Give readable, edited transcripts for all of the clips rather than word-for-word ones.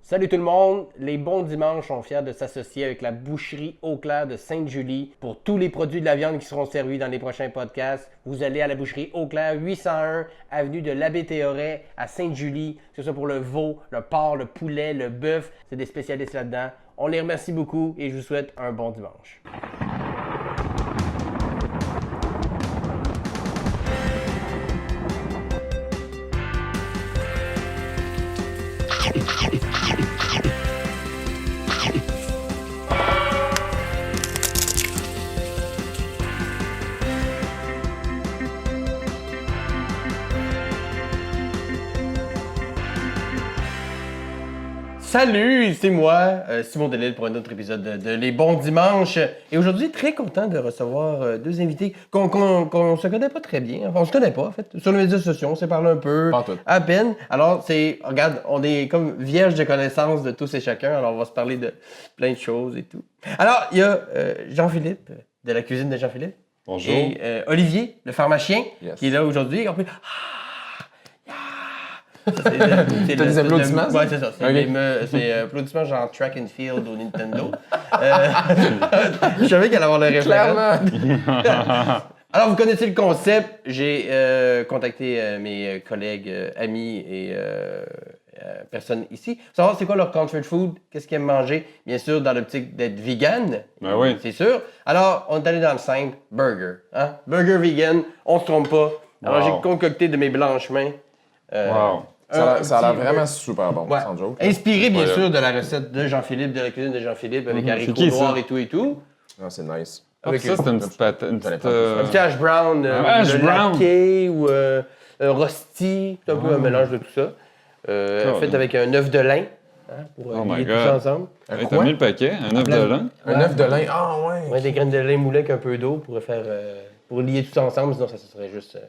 Salut tout le monde, les bons dimanches sont fiers de s'associer avec la boucherie Eau-Claire de Sainte-Julie pour tous les produits de la viande qui seront servis dans les prochains podcasts. Vous allez à la boucherie Eau-Claire, 801 avenue de l'Abbé Théoret à Sainte-Julie, que ce soit pour le veau, le porc, le poulet, le bœuf, c'est des spécialistes là-dedans. On les remercie beaucoup et je vous souhaite un bon dimanche. Salut, c'est moi, Simon Delille pour un autre épisode de Les Bons Dimanches. Et aujourd'hui, très content de recevoir deux invités qu'on se connaît pas très bien. Enfin, on se connaît pas, en fait. Sur les médias sociaux, on s'est parlé un peu, à peine. Alors, regarde, on est comme vierge de connaissances de tous et chacun. Alors, on va se parler de plein de choses et tout. Alors, il y a Jean-Philippe, de la cuisine de Jean-Philippe. Bonjour. Et Olivier, le pharmacien, qui est là aujourd'hui. C'est des applaudissements? Ouais, c'est ça. C'est applaudissements genre track and field au Nintendo. Je savais qu'elle allait avoir le référent. Alors, vous connaissez le concept. J'ai contacté mes collègues, amis et personnes ici. Pour savoir c'est quoi leur comfort food, qu'est-ce qu'ils aiment manger. Bien sûr, dans l'optique d'être vegan. Ben oui. C'est sûr. Alors, on est allé dans le simple. Burger. Hein? Burger vegan. On se trompe pas. Alors, j'ai concocté de mes blanches mains. Wow. Ça a l'air vraiment super bon, ouais. sans joke. Inspiré, bien sûr, de la recette de Jean-Philippe, de la cuisine de Jean-Philippe, avec haricots noirs et tout. Non, c'est nice. Avec ça, c'est une petite pâte. Un petit hash brown, laqué ou un rosti, c'est un peu un mélange de tout ça. Fait avec un œuf de lin, pour lier tout ça ensemble. T'as mis le paquet, un œuf de lin? Un œuf de lin, ah ouais! Ouais, des graines de lin moulées avec un peu d'eau pour lier tout ça ensemble, sinon ça serait juste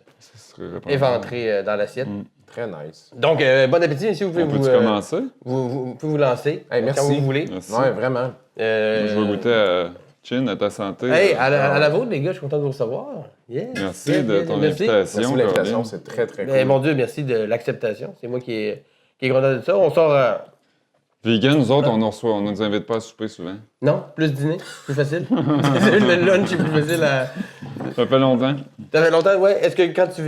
éventré dans l'assiette. Très nice. Donc, bon appétit, si vous pouvez vous commencer? Vous pouvez vous lancer merci. quand vous voulez. Merci. Ouais, vraiment. Je vais goûter à Chin, à ta santé. Hey, à la vôtre, les gars, je suis content de vous recevoir. Yeah. Merci de ton invitation. Merci de l'invitation, c'est très, très cool. Mon Dieu, merci de l'acceptation. C'est moi qui est content de ça. On sort... Vegan, nous autres, on ne nous invite pas à souper souvent. Non, plus dîner, plus facile. Le lunch est plus facile à... Ça fait longtemps. Ça fait longtemps, ouais. Est-ce que quand tu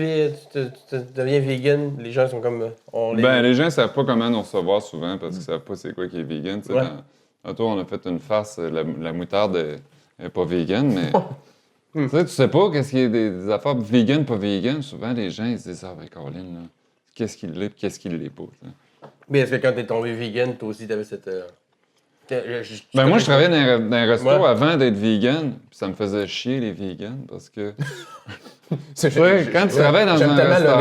deviens vegan, les gens sont comme... Les gens ne savent pas comment nous recevoir souvent parce qu'ils ne savent pas c'est quoi qui est vegan. Ouais. Tantôt, on a fait une farce, la moutarde n'est pas vegan, mais... Tu sais pas qu'est-ce qu'il y a des affaires vegan, pas vegan. Souvent, les gens, ils se disent « Ah, ben, Caroline, là, qu'est-ce qu'il l'est et qu'est-ce qu'il l'est pas. » Mais est-ce que quand t'es tombé vegan, toi aussi, t'avais cette... moi, je travaillais dans un resto avant d'être vegan, puis ça me faisait chier, les vegans, parce que... quand tu travailles dans un restaurant...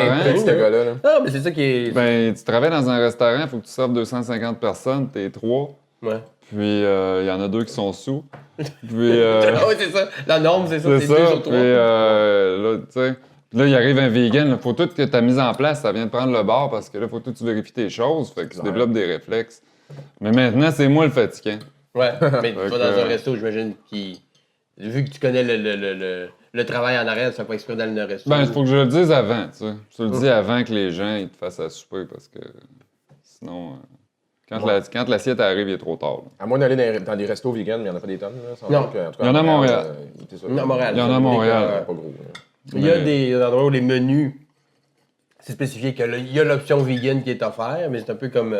Non, mais c'est ça qui est... tu travailles dans un restaurant, il faut que tu serves 250 personnes, t'es 3. Ouais. Puis, il y en a 2 qui sont sous. Puis... oui, c'est ça. La norme, c'est ça. C'est 2 sur 3. Puis, là, tu sais... Là, il arrive un vegan, il faut tout que tu as mis en place, ça vient de prendre le bord parce que là, il faut tout que tu vérifies tes choses, fait que tu développes des réflexes. Mais maintenant, c'est moi le fatigant. Ouais, mais tu vas dans un resto, j'imagine, vu que tu connais le travail en arrière, tu fais pas exprès d'aller dans le resto. Il faut que je le dise avant, tu sais. Je te le dis avant que les gens ils te fassent à souper parce que sinon, quand l'assiette arrive, il est trop tard. Là. À moins d'aller dans des restos vegan, mais il n'y en a pas des tonnes. Là, non. Il y en a à Montréal. Il y en a à Montréal. Pas gros. Il y a des endroits où les menus, c'est spécifié qu'il y a l'option vegan qui est offerte, mais c'est un peu comme...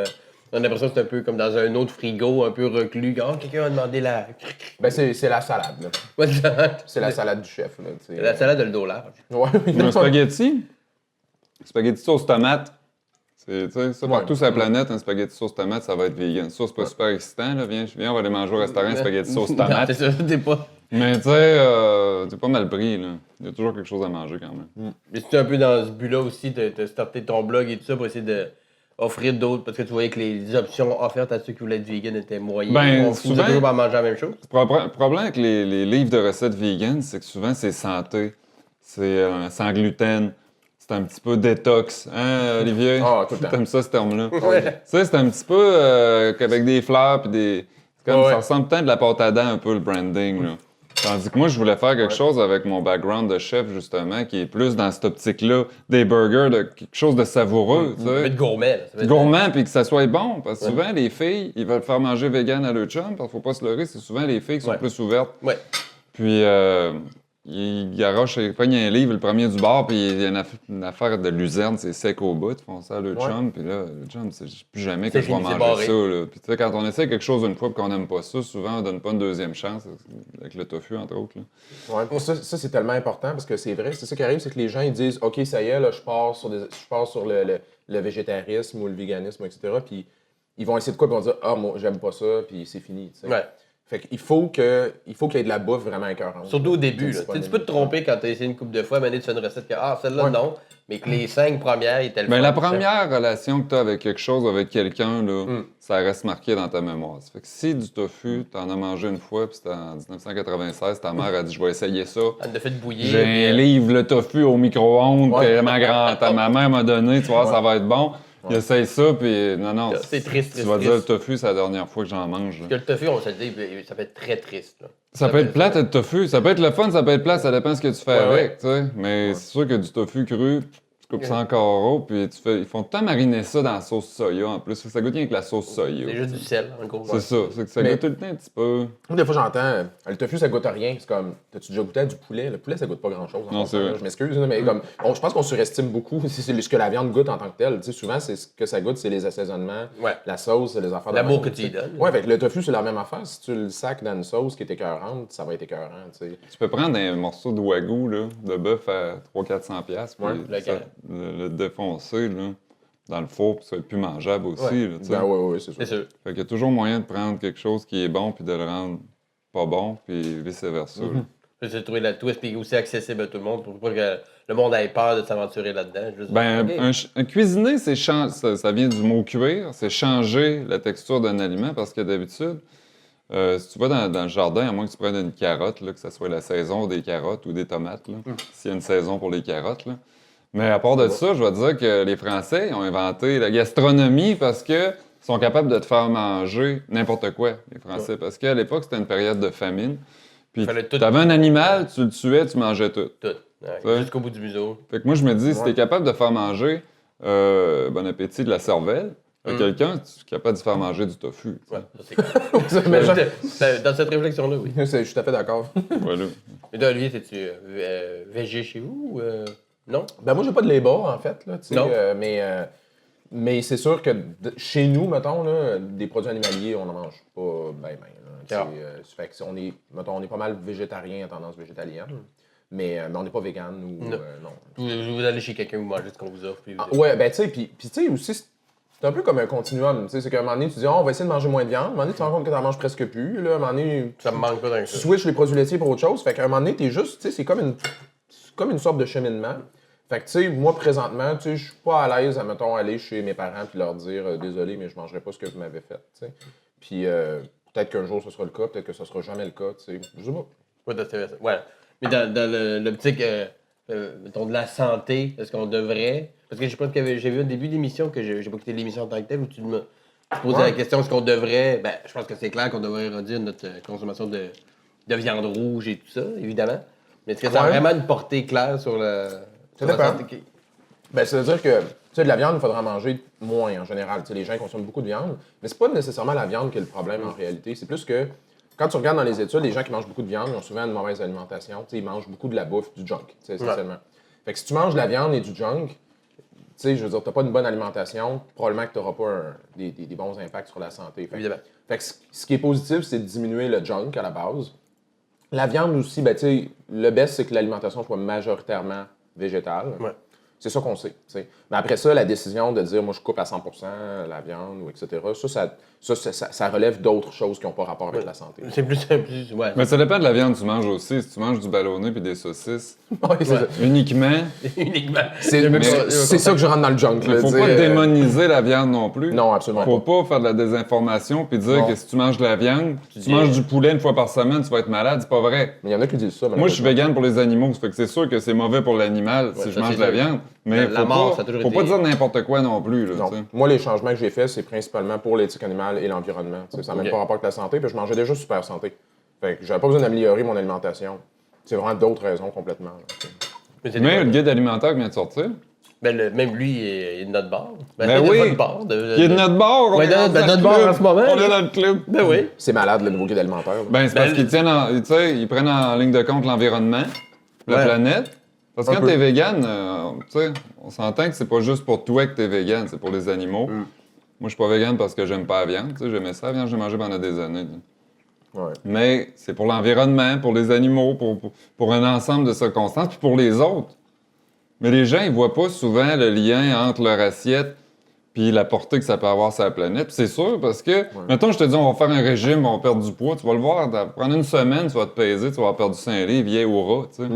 on a l'impression que c'est un peu comme dans un autre frigo, un peu reclus. Oh, quelqu'un a demandé la... c'est la salade, là. Ouais, c'est la salade du chef, là. C'est la salade de le dos large. Ouais. Un spaghetti sauce tomate. Partout sur la planète, un spaghetti sauce tomate, ça va être vegan. Ça, c'est pas super excitant, là. Viens, on va aller manger au restaurant, spaghetti sauce tomate. Non, c'est ça, t'es pas... Mais tu sais, t'es pas mal pris, là. Il y a toujours quelque chose à manger quand même. Mais c'est un peu dans ce but-là aussi de starter ton blog et tout ça pour essayer d'offrir d'autres, parce que tu voyais que les options offertes à ceux qui voulaient être vegan étaient moyennes. Souvent, toujours pas manger la même chose. Le problème avec les livres de recettes vegan, c'est que souvent c'est santé, c'est sans gluten, c'est un petit peu détox. Hein, Olivier? Ah, tout le temps. T'aimes ça, ce terme-là? Ouais. Tu sais, c'est un petit peu avec des fleurs puis des... Ça ressemble peut-être de la pâte à dents un peu, le branding, là. Tandis que moi, je voulais faire quelque chose avec mon background de chef, justement, qui est plus dans cette optique-là, des burgers, de quelque chose de savoureux, tu sais. Mais de gourmet, là. Gourmand, puis que ça soit bon. Parce que souvent, les filles, ils veulent faire manger vegan à leur chum, parce qu'il faut pas se leurrer, c'est souvent les filles qui sont plus ouvertes. Ouais. Puis, ils garochent, ils prennent un livre, le premier du bar, puis il y a une affaire de luzerne, c'est sec au bout, ils font ça à leur chum, puis là, le chum, c'est plus jamais que je vais manger ça. Là. Puis tu sais, quand on essaie quelque chose une fois et qu'on n'aime pas ça, souvent on donne pas une deuxième chance, avec le tofu, entre autres. Là. Ouais, ça c'est tellement important parce que c'est vrai, c'est ça qui arrive, c'est que les gens ils disent OK, ça y est, là, je pars sur le végétarisme ou le véganisme, etc. Puis ils vont essayer de quoi, puis ils vont dire ah, moi, j'aime pas ça, puis c'est fini. T'sais. Ouais. Fait qu'il faut qu'il y ait de la bouffe vraiment écœurante. Surtout au début. Là. Tu peux te tromper quand tu as essayé une couple de fois, mais tu fais une recette que celle-là, non. Mais que les 5 premières étaient le fun. Mais la première relation que tu as avec quelque chose, avec quelqu'un, là, ça reste marqué dans ta mémoire. Ça fait que si du tofu, tu en as mangé une fois, puis c'était en 1996, ta mère a dit je vais essayer ça. Elle a fait bouillir. J'ai un livre, le tofu au micro-ondes, que ma mère m'a donné, tu vois, ça va être bon. Il essaye ça, puis non. C'est triste. Tu vas dire le tofu, c'est la dernière fois que j'en mange. Parce que le tofu, on se le dit, ça peut être très triste. Là. Ça peut être plate, le tofu. Ça peut être le fun, ça peut être plate, ça dépend de ce que tu fais avec, tu sais. Mais c'est sûr que du tofu cru, tu coupes ça en carreaux, puis ils font tout le temps mariner ça dans la sauce soya en plus. Ça goûte rien que la sauce soya. C'est juste du sel, en gros. C'est ça, c'est que ça goûte tout le temps un petit peu. Des fois, j'entends, le tofu, ça goûte à rien. C'est comme, t'as-tu déjà goûté à du poulet? Le poulet, ça goûte pas grand-chose. Non, c'est vrai. Je m'excuse, mais comme, je pense qu'on surestime beaucoup si c'est ce que la viande goûte en tant que telle. Tu sais, souvent, c'est ce que ça goûte, c'est les assaisonnements, la sauce, les affaires de l'amour que tu y donnes. Ouais, avec le tofu, c'est la même affaire. Si tu le sacs dans une sauce qui est écœurante, ça va être écœurant, tu sais. Tu peux prendre un morceau de wagyu, là, de bœuf à 300-400$, puis le défoncer, là, dans le four, puis ça va être plus mangeable aussi, là, tu sais. Ben oui, c'est sûr. C'est sûr. Fait qu'il y a toujours moyen de prendre quelque chose qui est bon, puis de le rendre pas bon, puis vice-versa. J'ai trouvé la twist, puis aussi accessible à tout le monde, pour pas que le monde ait peur de s'aventurer là-dedans. Juste Un cuisiner, ça vient du mot cuire, c'est changer la texture d'un aliment, parce que d'habitude, si tu vas dans le jardin, à moins que tu prennes une carotte, là, que ce soit la saison des carottes ou des tomates, s'il y a une saison pour les carottes, là. Mais à part de ça, je vais te dire que les Français ont inventé la gastronomie parce qu'ils sont capables de te faire manger n'importe quoi, les Français. Parce qu'à l'époque, c'était une période de famine. Puis tu avais un animal, tu le tuais, tu mangeais tout. Tout. Ouais, jusqu'au bout du museau. Fait que moi, je me dis, si tu es capable de faire manger, bon appétit, de la cervelle, quelqu'un, tu es capable de faire manger du tofu. Ouais, ça c'est clair. Dans cette réflexion-là, oui. Je suis tout à fait d'accord. Voilà. Mais toi, Olivier, es-tu végé chez vous ou non? Ben moi, j'ai pas de label, en fait, là, tu sais, non. Mais c'est sûr que chez nous, mettons, là, des produits animaliers, on n'en mange pas ben. Fait que on est pas mal végétarien à tendance végétalienne. Mais on n'est pas vegan ou non. Vous allez chez quelqu'un, vous mangez ce qu'on vous offre. Ouais, ben tu sais, puis tu sais aussi, c'est un peu comme un continuum. Tu sais, c'est qu'à un moment donné, tu dis, on va essayer de manger moins de viande. À un moment donné, tu te rends compte que tu n'en manges presque plus. Là, à un moment donné, ça me manque pas d'un coup. Tu switches les produits laitiers pour autre chose. Fait qu'à un moment donné, t'es juste, tu sais, c'est comme une sorte de cheminement. Fait que, tu sais, moi, présentement, tu sais, je suis pas à l'aise à, mettons, aller chez mes parents puis leur dire, désolé, mais je mangerai pas ce que vous m'avez fait, tu sais. Puis peut-être qu'un jour, ce sera le cas, peut-être que ce sera jamais le cas, tu sais. Je sais pas. Ouais. Mais dans l'optique, mettons, de la santé, est-ce qu'on devrait... Parce que je pense que j'ai vu au début d'émission, que j'ai pas écouté l'émission en tant que telle, où tu me posais la question, est-ce qu'on devrait... Ben, je pense que c'est clair qu'on devrait réduire notre consommation de viande rouge et tout ça, évidemment. Mais est-ce que ça a vraiment une portée claire sur la santé? Ben, c'est-à-dire que, tu sais, de la viande, il faudra en manger moins en général. Tu sais, les gens consomment beaucoup de viande, mais c'est pas nécessairement la viande qui est le problème en réalité. C'est plus que, quand tu regardes dans les études, les gens qui mangent beaucoup de viande, ils ont souvent une mauvaise alimentation. Tu sais, ils mangent beaucoup de la bouffe, du junk, tu sais, essentiellement. Fait que si tu manges de la viande et du junk, tu sais, je veux dire, t'as pas une bonne alimentation, probablement que t'auras pas des bons impacts sur la santé. Fait que ce qui est positif, c'est de diminuer le junk à la base. La viande aussi, ben, tu sais, le best, c'est que l'alimentation soit majoritairement végétale. Ouais. C'est ça qu'on sait. T'sais. Mais après ça, la décision de dire, moi, je coupe à 100% la viande, ou etc., ça relève d'autres choses qui n'ont pas rapport avec la santé. C'est plus ouais. Mais ça dépend de la viande que tu manges aussi. Si tu manges du ballonné puis des saucisses, uniquement. C'est ça que je rentre dans le junk. Il ne faut pas démoniser la viande non plus. Non, absolument. Faut pas faire de la désinformation puis dire que si tu manges de la viande, tu manges du poulet une fois par semaine, tu vas être malade. C'est pas vrai. Mais il y en a qui disent ça. Moi, je suis végane pour les animaux. Ça fait que c'est sûr que c'est mauvais pour l'animal si je mange de la viande. Mais il ne faut pas dire n'importe quoi non plus. Là, non. Moi, les changements que j'ai faits, c'est principalement pour l'éthique animale et l'environnement. Ça n'a même pas rapport avec la santé, puis je mangeais déjà super santé. Fait que j'avais pas besoin d'améliorer mon alimentation. C'est vraiment d'autres raisons complètement. Là. Mais le guide alimentaire qui vient de sortir. Ben, même lui, il est de notre bord. Ben il est oui. de votre bord. Il est de notre bord. Ouais, de notre bord en ce moment. On est dans le club. Ben oui. C'est malade, le nouveau guide alimentaire. Là. Ben, c'est parce qu'ils tiennent tu sais, ils prennent en ligne de compte l'environnement, la Ouais. planète. Parce que Un quand peu. t'es vegan, tu sais, on s'entend que c'est pas juste pour toi que t'es vegan, c'est pour les animaux. Moi, je suis pas vegan parce que j'aime pas la viande. Tu sais, j'aimais ça, la viande, j'ai mangé pendant des années. Ouais. Mais c'est pour l'environnement, pour les animaux, pour un ensemble de circonstances, puis pour les autres. Mais les gens, ils voient pas souvent le lien entre leur assiette puis la portée que ça peut avoir sur la planète. Puis c'est sûr, parce que, mettons, je te dis, on va faire un régime, on va perdre du poids, tu vas le voir, prendre une semaine, tu vas te peser, tu vas avoir perdu 5 livres, vieille aura, tu sais.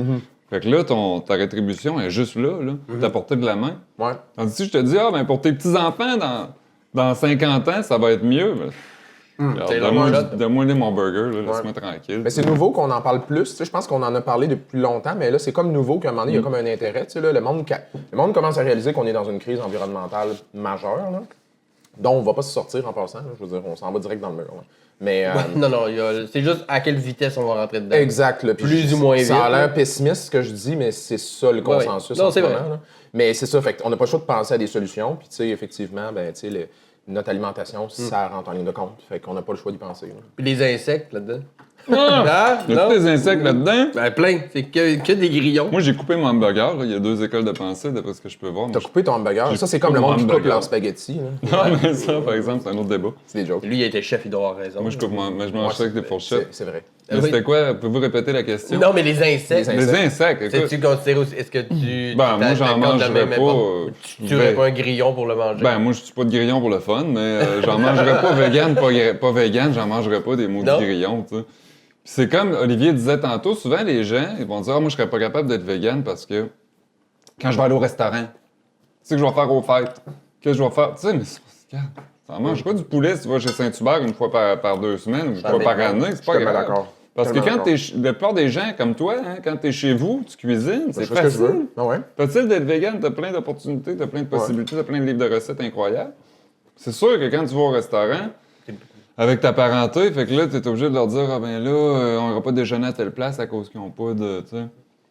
Fait que là, ta rétribution est juste là, ta portée de la main. Ouais. Tandis que si je te dis, ben pour tes petits-enfants, dans 50 ans, ça va être mieux. Ben, C'est donne-moi vraiment hot. donne-moi mon burger, là, laisse-moi tranquille. Mais c'est nouveau qu'on en parle plus. Tu sais, je pense qu'on en a parlé depuis longtemps, mais là, c'est comme nouveau qu'à un moment donné, il y a comme un intérêt. Tu sais, là, le monde commence à réaliser qu'on est dans une crise environnementale majeure, là, dont on ne va pas se sortir en passant. Là. Je veux dire, on s'en va direct dans le mur. Là. Mais, Non, c'est juste à quelle vitesse on va rentrer dedans. exact. Là, puis Plus ou moins vite. Ça a l'air là. pessimiste ce que je dis, mais c'est ça le consensus Non, en ce c'est moment. vrai. Là. Mais c'est ça, fait on n'a pas le choix de penser à des solutions. Puis, tu sais, effectivement, ben, tu sais, notre alimentation, ça rentre en ligne de compte. Fait qu'on n'a pas le choix d'y penser. Là. Puis les insectes là-dedans. Ah! Il y a tous les insectes là-dedans. Ben plein. C'est que des grillons. Moi, j'ai coupé mon hamburger. Là. Il y a 2 écoles de pensée, d'après ce que je peux voir. T'as coupé ton hamburger. J'ai Ça, c'est coupé comme le mon monde qui coupe hamburger. leur spaghetti. Là. Non, mais ça, par exemple, c'est un autre débat. C'est des jokes. Lui, il a été chef, il doit avoir raison. Moi, je coupe mais je mange ça avec des fourchettes. C'est vrai. Mais Oui. c'était quoi? Pouvez-vous répéter la question? Non, mais les insectes. Les Les insectes, écoute. C'est-tu considéré aussi. Est-ce que tu. Ben, moi, j'en t'accordes la mangerais même pas. importance? Tu tuerais pas un grillon pour le manger? Ben, moi, je suis pas de grillon pour le fun, mais j'en mangerais pas vegan, pas vegan, j'en mangerais pas des maudits Non. grillons, tu sais. Puis c'est comme Olivier disait tantôt, souvent les gens, ils vont dire, moi, je serais pas capable d'être vegan parce que quand je vais aller au restaurant, tu sais que je vais faire aux fêtes, que je vais faire, tu sais, mais ça mange pas du poulet si tu vas chez Saint-Hubert une fois par 2 semaines ou une fois par année, c'est pas Je suis grave. d'accord. Parce que Tellement quand d'accord. la plupart des gens comme toi, hein, quand t'es chez vous, tu cuisines, c'est Je fais ce que je veux. facile. Ah ouais? Facile d'être vegan, t'as plein d'opportunités, t'as plein de possibilités, t'as plein de livres de recettes incroyables. C'est sûr que quand tu vas au restaurant, avec ta parenté, fait que là, t'es obligé de leur dire, ah ben là, on n'aura pas déjeuner à telle place à cause qu'ils n'ont pas de, tu sais.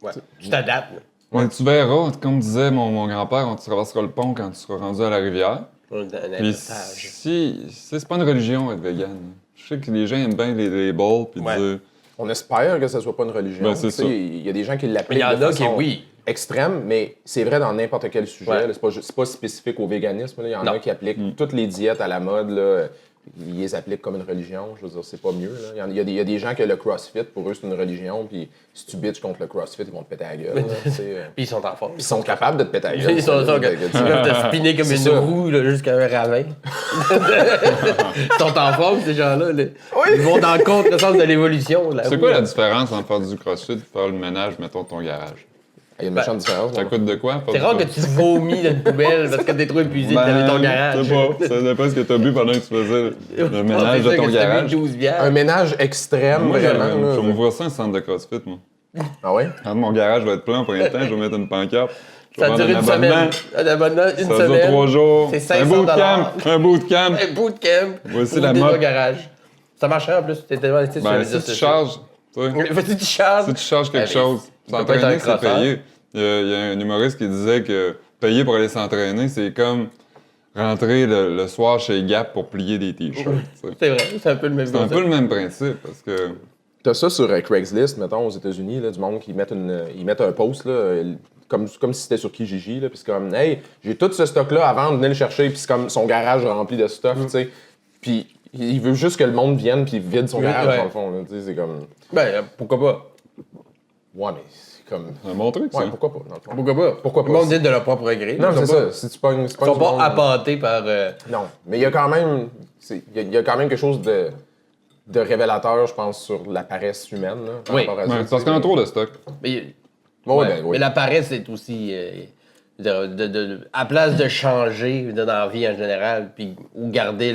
Ouais. Tu t'adaptes. là. Mais tu verras, comme disait mon grand-père, on traversera le pont quand tu seras rendu à la rivière. Un Puis adaptage. c'est pas une religion être vegan. Je sais que les gens aiment bien les labels, puis Ouais. dire... On espère que ce soit pas une religion. Ben, c'est Tu sais, ça. il y a des gens qui Mais l'appliquent il y en de a qui, façon oui. extrême, mais c'est vrai dans n'importe quel sujet. Ouais. là. C'est pas spécifique au véganisme. là. Il y en Non. a qui appliquent toutes les diètes à la mode. Là. Ils les appliquent comme une religion. Je veux dire, c'est pas mieux. Là. Il y a des gens que le CrossFit, pour eux, c'est une religion. Puis si tu bitches contre le CrossFit, ils vont te péter la gueule. là, tu sais. Puis ils sont en forme. Ils sont capables de te péter la gueule. Ils sont ça, ils peuvent te spinner comme C'est une ça. roue là, jusqu'à un ravin. Ils sont en forme, ces gens-là. là. Ils vont dans le contre-sens de l'évolution. C'est quoi la différence entre faire du crossfit et faire le ménage, mettons, de ton garage? Il y a une méchante différence. Ça bon. coûte de quoi? faire C'est du rare que crossfit? tu vomis dans une poubelle parce que t'es trop épuisé d'aller ton garage. Je sais pas. Ça dépend ce que t'as bu pendant que tu faisais le ménage de ton garage. 12 bières. Un ménage extrême, Moi, vraiment. je vais là. m'ouvrir ça un centre de crossfit, moi. Ah ouais? Quand mon garage va être plein au printemps, je vais mettre une pancarte. Je vais Ça vendre dure un une semaine. abonnement. Un abonnement, une Ça semaine. dure 3 jours. C'est 500 Un bootcamp. Un bootcamp. Un bootcamp. Voici pour la des mode. garage. Ça marcherait en plus. T'es tellement investi sur les Ben, réseaux si tu sociaux. charges, tu sais, Si tu charges. si tu charges quelque Ben, chose, il peut pas être un s'entraîner, c'est crosseur. payé. Il y a un humoriste qui disait que payer pour aller s'entraîner, c'est comme rentrer le soir chez Gap pour plier des t-shirts. tu sais. C'est vrai, c'est un peu le même C'est un concept. peu le même principe, parce que... T'as ça sur Craigslist, mettons, aux États-Unis, là, du monde qui mettent un post, là, comme si c'était sur Kijiji, là, puis c'est comme, hey, j'ai tout ce stock-là à vendre, venez le chercher, puis c'est comme son garage rempli de stuff, tu sais. Puis il veut juste que le monde vienne puis vide son Oui, garage, ouais. dans le fond, là, tu sais, c'est comme, Ben, pourquoi pas? ouais, mais c'est comme, C'est un bon truc, ça. ouais, pourquoi pas, dans le fond. Pourquoi pas? Pourquoi pas? Le monde dit de leur propre gré. Non, Ils c'est sont pas- ça, si tu pognes, Ils sont pas appâtés par... Non, mais il y a quand même, il y a quand même quelque chose de révélateur, je pense, sur la paresse humaine, là, par Oui. rapport à Ouais, ça, c'est parce tu sais. qu'on a trop de stock. Mais, Ouais, ouais, ben, oui. mais la paresse, c'est aussi... à place de changer dans la vie en général, puis ou garder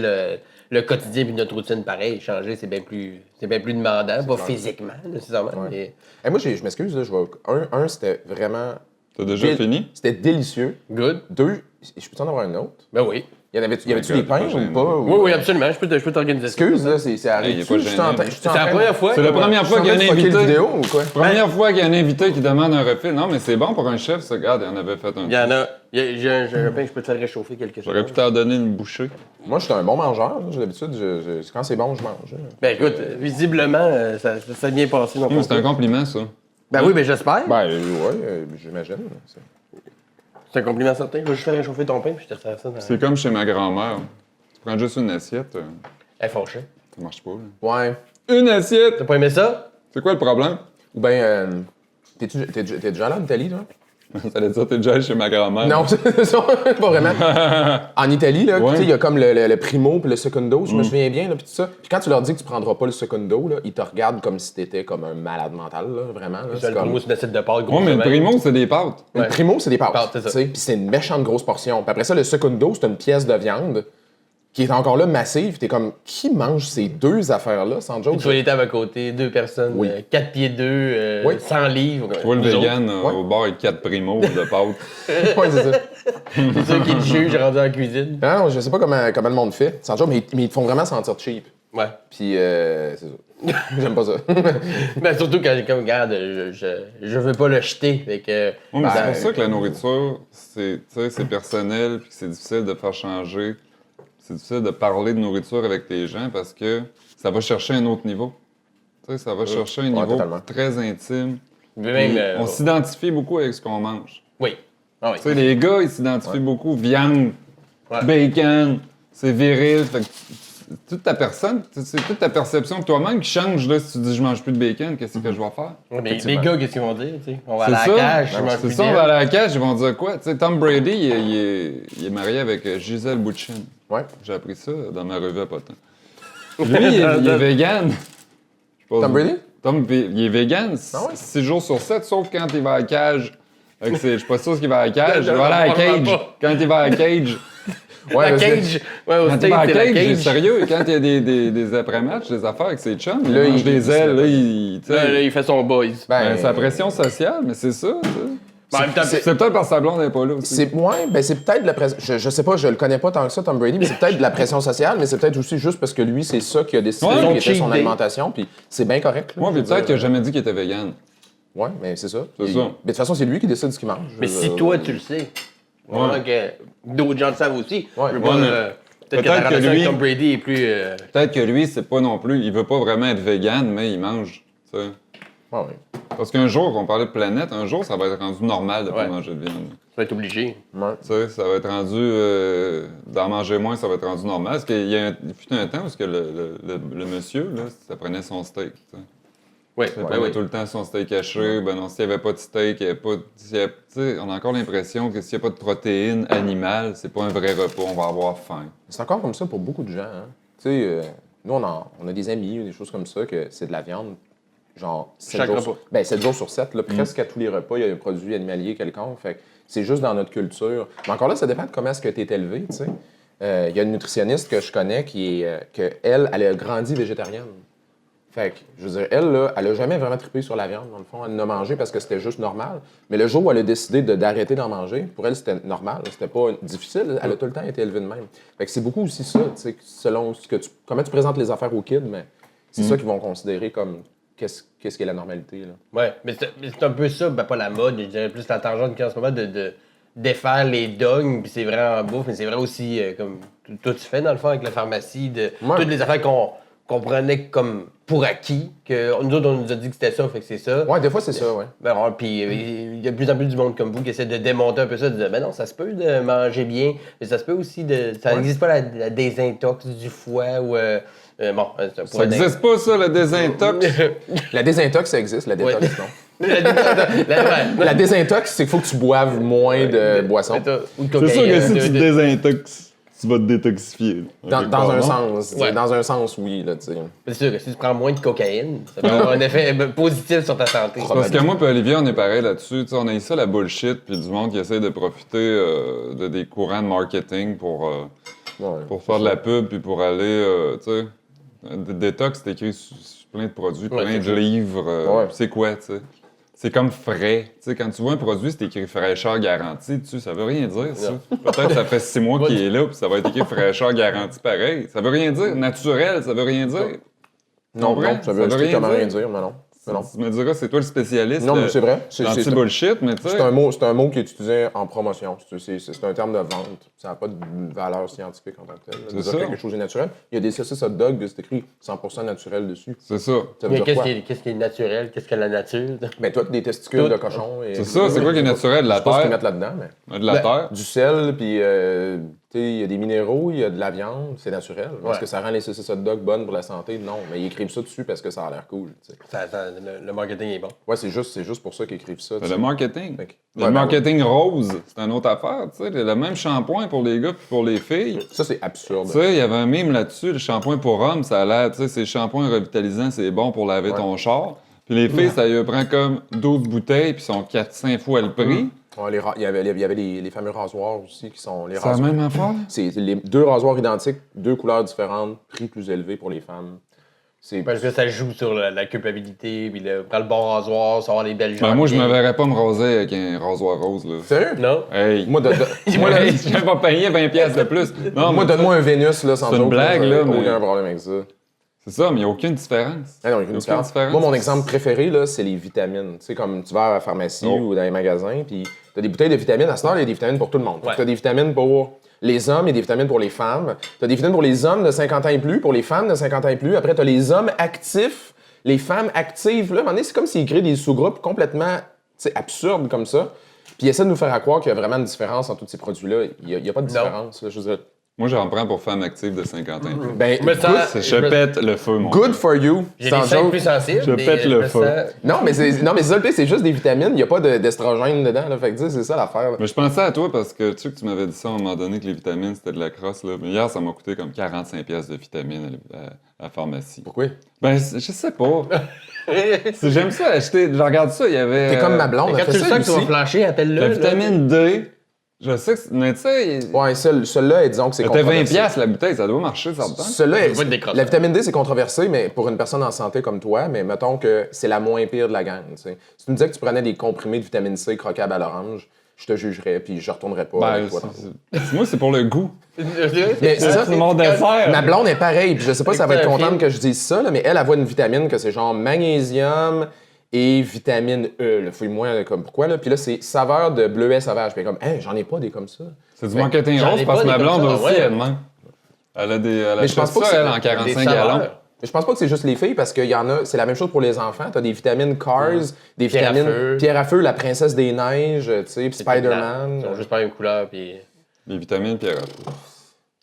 le quotidien puis notre routine pareil, changer, c'est bien plus demandant, pas clair. physiquement, nécessairement. Ouais. Mais Hey, moi, je m'excuse, là, c'était vraiment... T'as déjà fini? C'était délicieux. good. 2, je peux t'en avoir un autre? Ben oui. Y avait-tu My des God, pains pas ou gêné. pas? Oui, absolument. Je peux t'organiser ça. Excuse, là, c'est Hey, y a pas de gênant. C'est la première fois. C'est la première fois qu'il y a un invité. vidéo ou quoi? Première fois qu'il y a un invité qui demande un refill. Non, mais c'est bon pour un chef, ça. Regarde, il en avait fait un. Il y en a. J'ai un pain, je peux te faire réchauffer quelque chose. J'aurais pu t'en donner une bouchée. Moi, je suis un bon mangeur. J'ai l'habitude, quand c'est bon, je mange. Ben écoute, visiblement, ça s'est bien passé dans ton C'est un cas. compliment, ça. Ben oui, ben j'espère. Ben, ouais, j'imagine. C'est un compliment certain. Je vais juste faire réchauffer ton pain puis je te sers ça dans... C'est comme chez ma grand-mère. Tu prends juste une assiette, Elle est fâchée. ça marche pas. Là. Ouais. Une assiette! T'as pas aimé ça? C'est quoi le problème? Ou ben, t'es déjà allé en Italie, toi? Ça allait dire, t'es déjà allé chez ma grand-mère. Non, c'est ça, pas vraiment. En Italie, là, Ouais. tu sais, il y a comme le primo puis le secondo, je me souviens bien, là, puis tout ça. Puis quand tu leur dis que tu prendras pas le secondo, là, ils te regardent comme si t'étais comme un malade mental, là, vraiment. Là, C'est le comme... primo, c'est une assiette de pâtes. Ouais, mais le primo, c'est des pâtes. Le primo, c'est des pâtes, Pâtes, c'est ça. tu sais, puis c'est une méchante grosse portion. Puis après ça, le secondo, c'est une pièce de viande qui est encore là massive. T'es comme, qui mange ces deux affaires-là, sans joke? Tu vois les tables à côté, 2 personnes, Oui. 4 pieds 2, Oui. 100 livres. Tu vois le Nous autres, vegan Ouais. au bar avec 4 primos de pâtes. Ouais, c'est ça. C'est ça qui te juge rendu en cuisine. Non, je sais pas comment le monde fait, sans joke, mais ils te font vraiment sentir cheap. Ouais. Puis, c'est ça. J'aime pas ça. Ben surtout quand j'ai comme, regarde, je veux pas le jeter. Fait que, Ouais, mais c'est Ben, pour ça que la nourriture, c'est personnel puis que c'est difficile de faire changer. C'est difficile de parler de nourriture avec les gens parce que ça va chercher un autre niveau. Tu sais, ça va chercher un niveau totalement. très intime. même, Puis on s'identifie beaucoup avec ce qu'on mange. oui. Ah oui. Tu sais, les gars, ils s'identifient beaucoup. Viande, Ouais. bacon, c'est viril. Fait que toute ta personne, c'est toute ta perception de toi-même qui change. Là, si tu dis je mange plus de bacon, qu'est-ce que je vais faire? Ouais, mais les Effectivement. gars, qu'est-ce qu'ils vont dire? Tu sais? On va C'est aller à la ça. cage, je Non, mange c'est plus ça, on d'elle. va aller à la cage, ils vont dire quoi? Tu sais, Tom Brady, il est marié avec Gisèle Bouchin. Ouais. J'ai appris ça dans ma revue à pas de temps. Lui, il est vegan. Tom Brady? Il est vegan Ah ouais? 6 jours sur 7, sauf quand il va à la cage. Je suis pas sûr qu'il va à la cage. Non, Il va aller à la probablement cage. pas. Quand il va à la cage. Ouais, La parce que- cage. Ouais, au Quand il States, va à c'est la la cage, cage. sérieux, quand il y a des après-matchs, des affaires avec ses chums, il Là, mange il- des il ailes, se là, il... tu sais, Là, il fait son boys. ben, c'est la pression sociale, mais c'est ça, tu sais. En même temps, c'est- C'est peut-être parce que sa blonde n'est pas là aussi. C'est peut-être de la pression. Je sais pas, je le connais pas tant que ça, Tom Brady, mais c'est peut-être de la pression sociale, mais c'est peut-être aussi juste parce que lui, c'est ça qui a décidé Ouais, qui son était cheat son day. alimentation, puis c'est bien correct. là, Moi, je puis veux peut-être qu'il dire. n'a jamais dit qu'il était vegan. Ouais, mais c'est ça. C'est Et- ça. Mais de toute façon, c'est lui qui décide ce qu'il mange. mais si toi, tu le sais, vraiment que d'autres gens le savent aussi. Ouais. Je veux pas, Ouais, peut-être que peut-être ta que relation lui- avec Tom Brady est plus... Peut-être que lui, c'est pas non plus... Il veut pas vraiment être vegan, mais il mange, tu sais. Ouais, ouais. Parce qu'un jour, on parlait de planète, un jour, ça va être rendu normal de pas Ouais. manger de viande. Tu vas être obligé. Ouais. Tu sais, ça va être rendu... d'en manger moins, ça va être rendu normal. Parce qu'il y a il fut un temps où le monsieur, là, ça prenait son steak, tu sais. Oui, Il prenait tout le temps son steak haché. Ben non, s'il n'y avait pas de steak, il y avait pas... Tu sais, on a encore l'impression que s'il n'y a pas de protéines animales, c'est pas un vrai repas, on va avoir faim. C'est encore comme ça pour beaucoup de gens. Hein. Tu sais, nous, on a des amis, des choses comme ça, que c'est de la viande. Genre, 7 Chaque jours, repas. ben, 7 jours sur 7, là, presque à tous les repas, il y a un produit animalier quelconque. Fait que c'est juste dans notre culture. Mais encore là, ça dépend de comment est-ce que tu es élevé, tu sais. Il y a une nutritionniste que je connais qui est, elle a grandi végétarienne. Fait que, je veux dire, elle, là, elle a jamais vraiment trippé sur la viande, dans le fond. Elle en a mangé parce que c'était juste normal. Mais le jour où elle a décidé d'arrêter d'en manger, pour elle, c'était normal. C'était pas difficile. Elle a tout le temps été élevée de même. Fait que c'est beaucoup aussi ça, tu sais, selon comment tu présentes les affaires aux kids, mais c'est ça qu'ils vont considérer comme qu'est-ce qui est la normalité, là. Ouais, mais c'est un peu ça, ben pas la mode, je dirais plus la tangente qu'il y a en ce moment de défaire les dogmes, puis c'est vrai en bouffe, mais c'est vrai aussi, comme toi tu fais dans le fond avec la pharmacie, de Ouais. toutes les affaires qu'on prenait comme pour acquis, que nous autres on nous a dit que c'était ça, fait que c'est ça. Ouais, des fois, c'est ça, ouais. Ben, puis il y a de plus en plus du monde comme vous qui essaie de démonter un peu ça, de dire, ben non, ça se peut de manger bien, mais ça se peut aussi de. Ça Ouais. n'existe pas la désintox du foie ou. Bon, c'est un Ça point n'existe pas, ça, le désintox. La désintox, ça existe, la détox, Ouais. non. Ouais. La désintox, c'est qu'il faut que tu boives moins de boissons. Ou de C'est sûr que cocaïne, si tu te de- désintoxes, tu vas te détoxifier. Dans un sens. Ouais. Dans un sens, oui, là, tu sais. C'est sûr que si tu prends moins de cocaïne, ça peut avoir un effet positif sur ta santé. Parce que moi et Olivier, on est pareil là-dessus. Tu sais, on a eu ça, la bullshit, puis du monde qui essaie de profiter de des courants de marketing pour faire de la pub, puis pour aller, tu sais... Détox, c'est écrit sur plein de produits, Ouais, plein c'est de ça. livres. Ouais. C'est quoi, tu sais? c'est comme frais. Tu sais, quand tu vois un produit, c'est écrit fraîcheur garantie dessus, ça veut rien dire, ça. Peut-être que ça fait 6 mois qu'il est là, puis ça va être écrit fraîcheur garantie pareil. Ça veut rien dire. Naturel, ça veut rien dire. Non, ça veut strictement rien dire, mais non. Tu me diras, c'est toi le spécialiste. Non, mais c'est vrai. Anti-bullshit, mais tu sais. C'est un mot qui est utilisé en promotion. C'est un terme de vente. Ça n'a pas de valeur scientifique en tant que tel. C'est dire ça. quelque chose est naturel. Il y a des saucisses hot dog, c'est écrit 100% naturel dessus. C'est ça. Ça veut Mais dire qu'est-ce quoi? qui est naturel? Qu'est-ce que la nature? Mais toi, des testicules de cochon. C'est ça, c'est quoi qui est naturel? De la Je sais pas ce qu'ils terre. mettent là-dedans, mais... De la terre. Du sel, puis il y a des minéraux, il y a de la viande, c'est naturel. Est-ce que ça rend les saucisses hot dog bonnes pour la santé? Non, mais ils écrivent ça dessus parce que ça a l'air cool. T'sais. Le marketing est bon. Ouais, c'est juste pour ça qu'ils écrivent ça. C'est le marketing. Fait que- Le Ouais, ben marketing rose, c'est une autre affaire. Tu sais, le même shampoing pour les gars puis pour les filles. Ça, c'est absurde. Tu sais, il y avait un mime là-dessus, le shampoing pour hommes, ça a l'air, tu sais, c'est le shampoing revitalisant, c'est bon pour laver ton char. Puis les filles, ça y prend comme 12 bouteilles, puis sont 4-5 fois le prix. Ouais, il y avait les fameux rasoirs aussi qui sont les C'est la rasoirs. même affaire. C'est les deux rasoirs identiques, deux couleurs différentes, prix plus élevé pour les femmes. C'est Parce que ça joue sur la culpabilité, puis prendre le bon rasoir, savoir les belles gens. Ben, moi, je me verrais pas me raser avec un rasoir rose, là. sérieux? Non? Hey! Moi, Moi, là, je viens pas payer 20$ de plus. Non, moi, mais donne-moi un Vénus, là, sans c'est une joke, blague, là, mais- aucun problème avec ça. c'est ça, mais il n'y a aucune différence. Ah non, il y a Aucune une différence. différence. Moi, mon exemple préféré, là, c'est les vitamines. Tu sais, comme tu vas à la pharmacie Oh. ou dans les magasins, puis tu as des bouteilles de vitamines. À ce temps, il y a des vitamines pour tout le monde. Ouais. Tu as des vitamines pour les hommes et des vitamines pour les femmes. Tu as des vitamines pour les hommes de 50 ans et plus, pour les femmes de 50 ans et plus. Après, tu as les hommes actifs, les femmes actives. Là, à un moment donné, c'est comme s'ils créent des sous-groupes complètement absurdes comme ça. Puis ils essaient de nous faire croire qu'il y a vraiment une différence entre tous ces produits-là. Il n'y a pas de différence. Là, je veux dire. Moi, j'en prends pour femmes actives de 50 ans. Ben, Mais ça- Je pète le feu, mon good for you. J'ai sans les seins joke. plus sensibles. Je mais pète le me feu. sens- Non, mais c'est ça, le pire, c'est juste des vitamines. Il n'y a pas d'estrogène dedans. Là. Fait que, tu sais, c'est ça l'affaire. là. Mais je pensais à toi parce que tu sais que tu m'avais dit ça à un moment donné que les vitamines c'était de la crosse. Là. Mais hier, ça m'a coûté comme 45$ de vitamines à la pharmacie. Pourquoi? Ben, je sais pas. Si j'aime ça acheter. Je regarde ça, il y avait. T'es comme ma blonde. Quand elle fait tu le ça, sens que tu vas Lucie. flancher, appelle-le. La là. vitamine D, je sais que. Mais tu sais, Ouais, celle-là, disons que c'est c'était controversé. 20$ la bouteille, ça doit marcher, ça dedans. Celle-là, Ça va être décrossant. la vitamine D, c'est controversé, mais pour une personne en santé comme toi, mais mettons que c'est la moins pire de la gang. Tu sais. Si tu me disais que tu prenais des comprimés de vitamine C croquables à l'orange, je te jugerais, puis je retournerais pas Ben, avec toi. moi, c'est pour le goût. Mais c'est ça, C'est mon dessert. ma blonde est pareille, puis je sais pas si elle va être Écoute un contente film. que je dise ça, là, mais elle voit une vitamine que c'est genre magnésium et vitamine E. Là. Fouille-moi comme pourquoi, là. Puis là, c'est saveur de bleuet sauvage. Puis elle est comme, hey, j'en ai pas des comme ça. C'est du marketing j'en ai rose parce que pas ma des comme blonde ça, aussi, ouais. elle ment. Elle a des. Elle Mais je pense achète pas que ça, c'est elle, en Des 45 saveurs. gallons. Mais je pense pas que c'est juste les filles parce qu'il y en a, c'est la même chose pour les enfants. T'as des vitamines Cars, des Pierre à vitamines feu. Pierre à feu, la princesse des neiges, tu sais, puis Spider-Man. Ils ont juste pas une couleur, puis. Les vitamines, Pierre.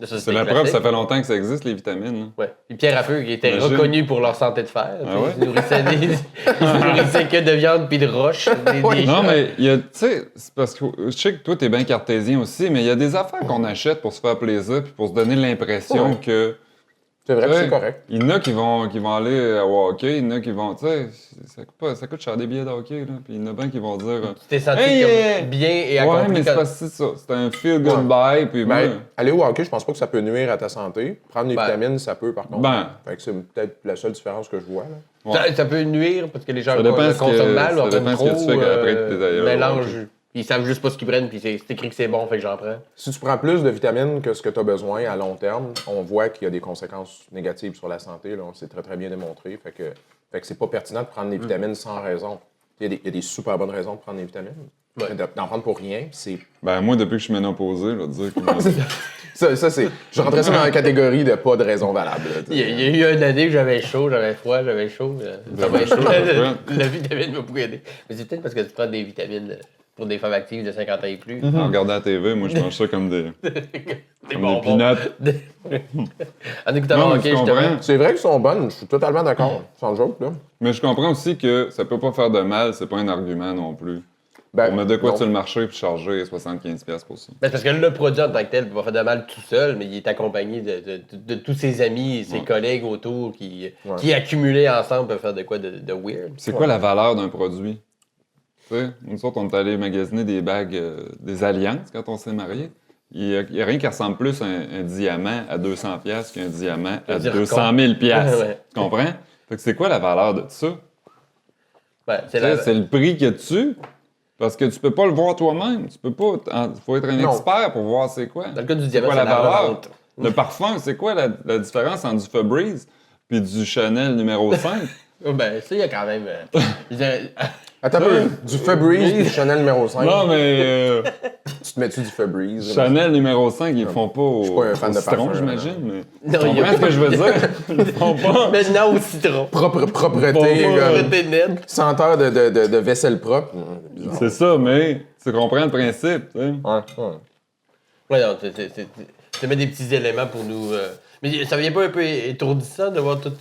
Ça, C'est la preuve, ça fait longtemps que ça existe, les vitamines. Là. Ouais. Puis Pierre à feu, qui était Imagine. reconnu pour leur santé de fer. Ah ouais? Ils nourrissaient que de viande puis de roche. Des Non, mais il y a, tu sais, c'est parce que je sais que toi, t'es bien cartésien aussi, mais il y a des affaires qu'on achète pour se faire plaisir puis pour se donner l'impression Ouais. que. C'est vrai que Ouais. c'est correct. Il y en a qui vont aller au hockey, il y en a qui vont. Tu sais, ça coûte cher des billets de hockey, là. Puis il y en a bien qui vont dire. Tu t'es senti Hey, comme bien et Ouais, accompli. mais c'est quand- pas si ça. C'est un feel good bye, puis Ben, moi. aller au hockey, je pense pas que ça peut nuire à ta santé. Prendre des Ben. vitamines, ça peut par contre. Ben. Fait que c'est peut-être la seule différence que je vois. Là. Ouais. Ça peut nuire parce que les gens Ça dépend le ce que- consomment mal ou ça en prennent dépend ce que trop. tu fais après que t'es ailleurs, mélange. ok. Ils savent juste pas ce qu'ils prennent, puis c'est écrit que c'est bon, fait que j'en prends. Si tu prends plus de vitamines que ce que tu as besoin à long terme, on voit qu'il y a des conséquences négatives sur la santé. Là. C'est très, très bien démontré. Fait que c'est pas pertinent de prendre des vitamines sans raison. Il y a des super bonnes raisons de prendre des vitamines. Ouais. Mais d'en prendre pour rien, c'est. Ben, moi, depuis que je suis ménopausé, je vais te dire que. Ça, c'est. Je rentrais ça dans la catégorie de pas de raison valable. là, tu sais. Il y a eu une année que j'avais chaud, j'avais froid, j'avais chaud. Ça m'a chaud. Ouais. La vitamine m'a beaucoup aidé. Mais c'est peut-être parce que tu prends des vitamines pour des femmes actives de 50 ans et plus. En regardant la TV, moi, je mange ça comme des. Des Comme bonbons. des En écoutant Non, le mais hockey, tu justement. comprends. C'est vrai qu'elles sont bonnes, je suis totalement d'accord. Sans joke, là. Mais je comprends aussi que ça peut pas faire de mal, c'est pas un argument non plus. Ben, On met de quoi non. sur le marché puis charger 75$ pour ça. Ben, c'est parce que le produit en tant que tel va faire de mal tout seul, mais il est accompagné de tous ses amis et ses collègues autour qui accumulés ensemble peuvent faire de quoi de weird. C'est quoi la valeur d'un produit? Tu sais, nous autres, on est allé magasiner des bagues, des alliances quand on s'est mariés. Il y a rien qui ressemble plus à un diamant à 200$ qu'un diamant à dire 200 000$. Ouais. Tu comprends? Fait que c'est quoi la valeur de ça? Ouais, Tu sais, c'est le prix que tu... Parce que tu peux pas le voir toi-même. Tu peux pas... Il faut être un Non. expert pour voir c'est quoi. Dans le cas du C'est diamant, quoi c'est la la valeur? revente. Le parfum, c'est quoi la différence entre du Febreze puis du Chanel numéro 5? Ben, ça, il y a quand même. Je dirais- Attends un peu, du Febreze du Chanel numéro 5. Non, mais Tu te mets-tu du Febreze? Chanel numéro 5, ils font pas au, pas un fan au de citron, parfum, j'imagine. Mais... Non, Tu il y a comprends ce pas- que je veux dire? Ils font pas... Maintenant au citron. Propreté, Bon, comme Propreté nette. senteur de vaisselle propre. C'est ça, mais tu comprends le principe, tu sais. Ouais. Ouais, non, c'est mettre des petits éléments pour nous. Mais ça vient pas un peu étourdissant de voir tout.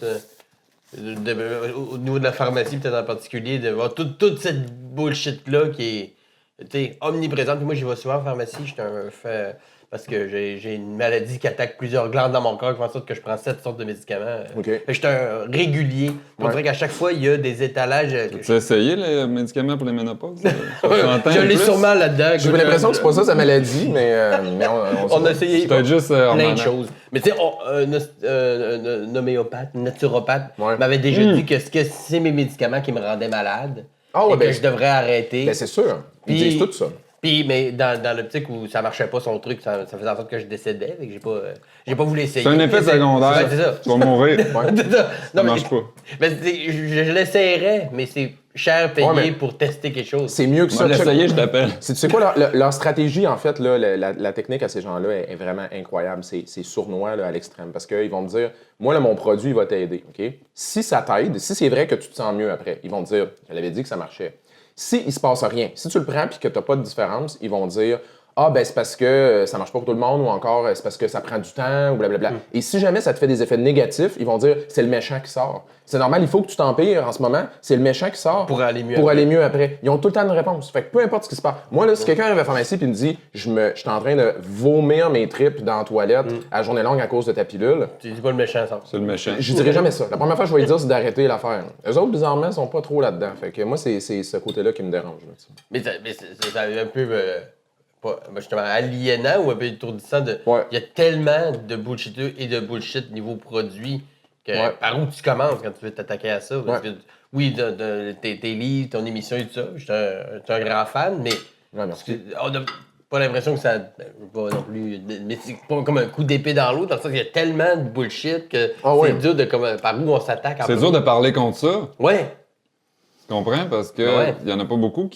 Au niveau de la pharmacie, peut-être en particulier, de voir toute cette bullshit-là qui est omniprésente. Puis moi, j'y vais souvent en pharmacie. J'étais un fait. Parce que j'ai une maladie qui attaque plusieurs glandes dans mon corps, qui fait en sorte que je prends 7 sortes de médicaments. OK. Fait que j'étais un régulier. On dirait qu'à chaque fois, il y a des étalages. Tu as essayé les médicaments pour les ménopauses? 60 ans Je et l'ai plus? sûrement là-dedans. J'ai l'impression que c'est pas ça sa maladie, mais On a essayé. C'est peut-être juste Plein hormonal. de choses. Mais tu sais, un homéopathe, un naturopathe Ouais. m'avait déjà dit que c'est mes médicaments qui me rendaient malade Ah ouais, et que ben, je devrais arrêter. Ben c'est sûr. Ils Puis- disent tout ça. Puis, mais dans l'optique où ça marchait pas son truc, ça faisait en sorte que je décédais, fait que j'ai pas voulu essayer. C'est un effet secondaire. Ouais, c'est ça. Tu vas mourir. C'est ça. Ça marche pas. Mais je l'essayerais, mais c'est cher payé Ouais, mais- pour tester quelque chose. C'est mieux que On ça. va l'essayer, je t'appelle. Tu sais quoi, leur stratégie, en fait, là, la technique à ces gens-là est vraiment incroyable. C'est sournois là, à l'extrême. Parce qu'ils vont me dire, moi, là, mon produit, il va t'aider. OK? Si ça t'aide, si c'est vrai que tu te sens mieux après, ils vont te dire, je l'avais dit que ça marchait. Si il se passe rien, si tu le prends et que tu n'as pas de différence, ils vont dire, ah, ben c'est parce que ça marche pas pour tout le monde ou encore c'est parce que ça prend du temps ou blablabla. Et si jamais ça te fait des effets négatifs, ils vont dire, c'est le méchant qui sort. C'est normal, il faut que tu t'empires en ce moment, c'est le méchant qui sort. Pour aller mieux Pour après. aller mieux après. Ils ont tout le temps une réponse. Fait que peu importe ce qui se passe. Moi, là, si quelqu'un arrive à la pharmacie et me dit, je suis en train de vomir mes tripes dans la toilette à journée longue à cause de ta pilule, Tu dis pas le méchant, ça. C'est le méchant. je dirais jamais ça. La première fois que je vais lui dire, c'est d'arrêter l'affaire. Eux autres, bizarrement, sont pas trop là-dedans. Fait que moi, c'est ce côté-là qui me dérange. Là, tu sais. Mais ça un peu justement aliénant ou un peu étourdissant de. Ouais. Il y a tellement de bullshit et de bullshit niveau produit que Ouais. par où tu commences quand tu veux t'attaquer à ça? Parce Ouais. que, oui, tes livres, ton émission et tout ça, je suis un grand fan, mais Ouais, merci. on n'a pas l'impression que ça va non plus. Mais c'est pas comme un coup d'épée dans l'eau, dans le sens qu'il y a tellement de bullshit que Ah ouais. c'est dur de par où on s'attaque. en C'est premier. dur de parler contre ça. Ouais. Tu comprends? Parce que Ouais. il y en a pas beaucoup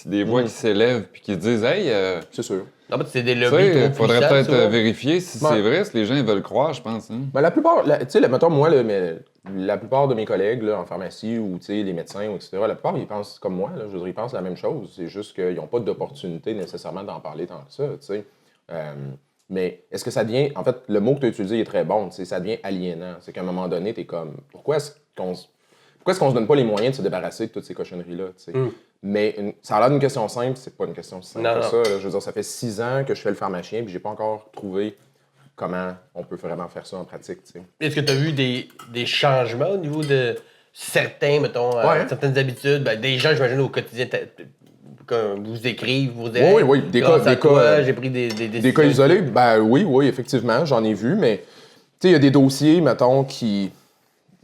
des voix qui s'élèvent puis qui disent, hey, C'est sûr. Non, mais c'est des tu lobbies sais, trop faudrait puissants, peut-être souvent. vérifier si Ouais. c'est vrai, si les gens veulent croire, je pense. Hein. Ben, la plupart, tu sais, mettons, moi, là, mais la plupart de mes collègues là, en pharmacie ou tu sais, les médecins, etc., la plupart, ils pensent comme moi. Là, je veux dire, ils pensent la même chose. C'est juste qu'ils n'ont pas d'opportunité nécessairement d'en parler tant que ça. Tu sais. Mais est-ce que ça devient. En fait, le mot que tu as utilisé est très bon. Tu sais, ça devient aliénant. C'est qu'à un moment donné, tu es comme. Pourquoi est-ce qu'on se donne pas les moyens de se débarrasser de toutes ces cochonneries-là? Tu sais? Mais ça a l'air d'une question simple, c'est pas une question si simple Non, que non. ça. Là. Je veux dire, ça fait 6 ans que je fais le pharmacien puis j'ai pas encore trouvé comment on peut vraiment faire ça en pratique. Tu sais. Est-ce que tu as vu des changements au niveau de certains, mettons, Ouais. certaines habitudes? Ben, des gens, j'imagine, au quotidien, quand vous écrivent, vous dites. Oui, oui, des grâce cas- à des toi, cas- j'ai pris des Des cas isolés, ben oui, effectivement, j'en ai vu, mais tu sais, il y a des dossiers, mettons,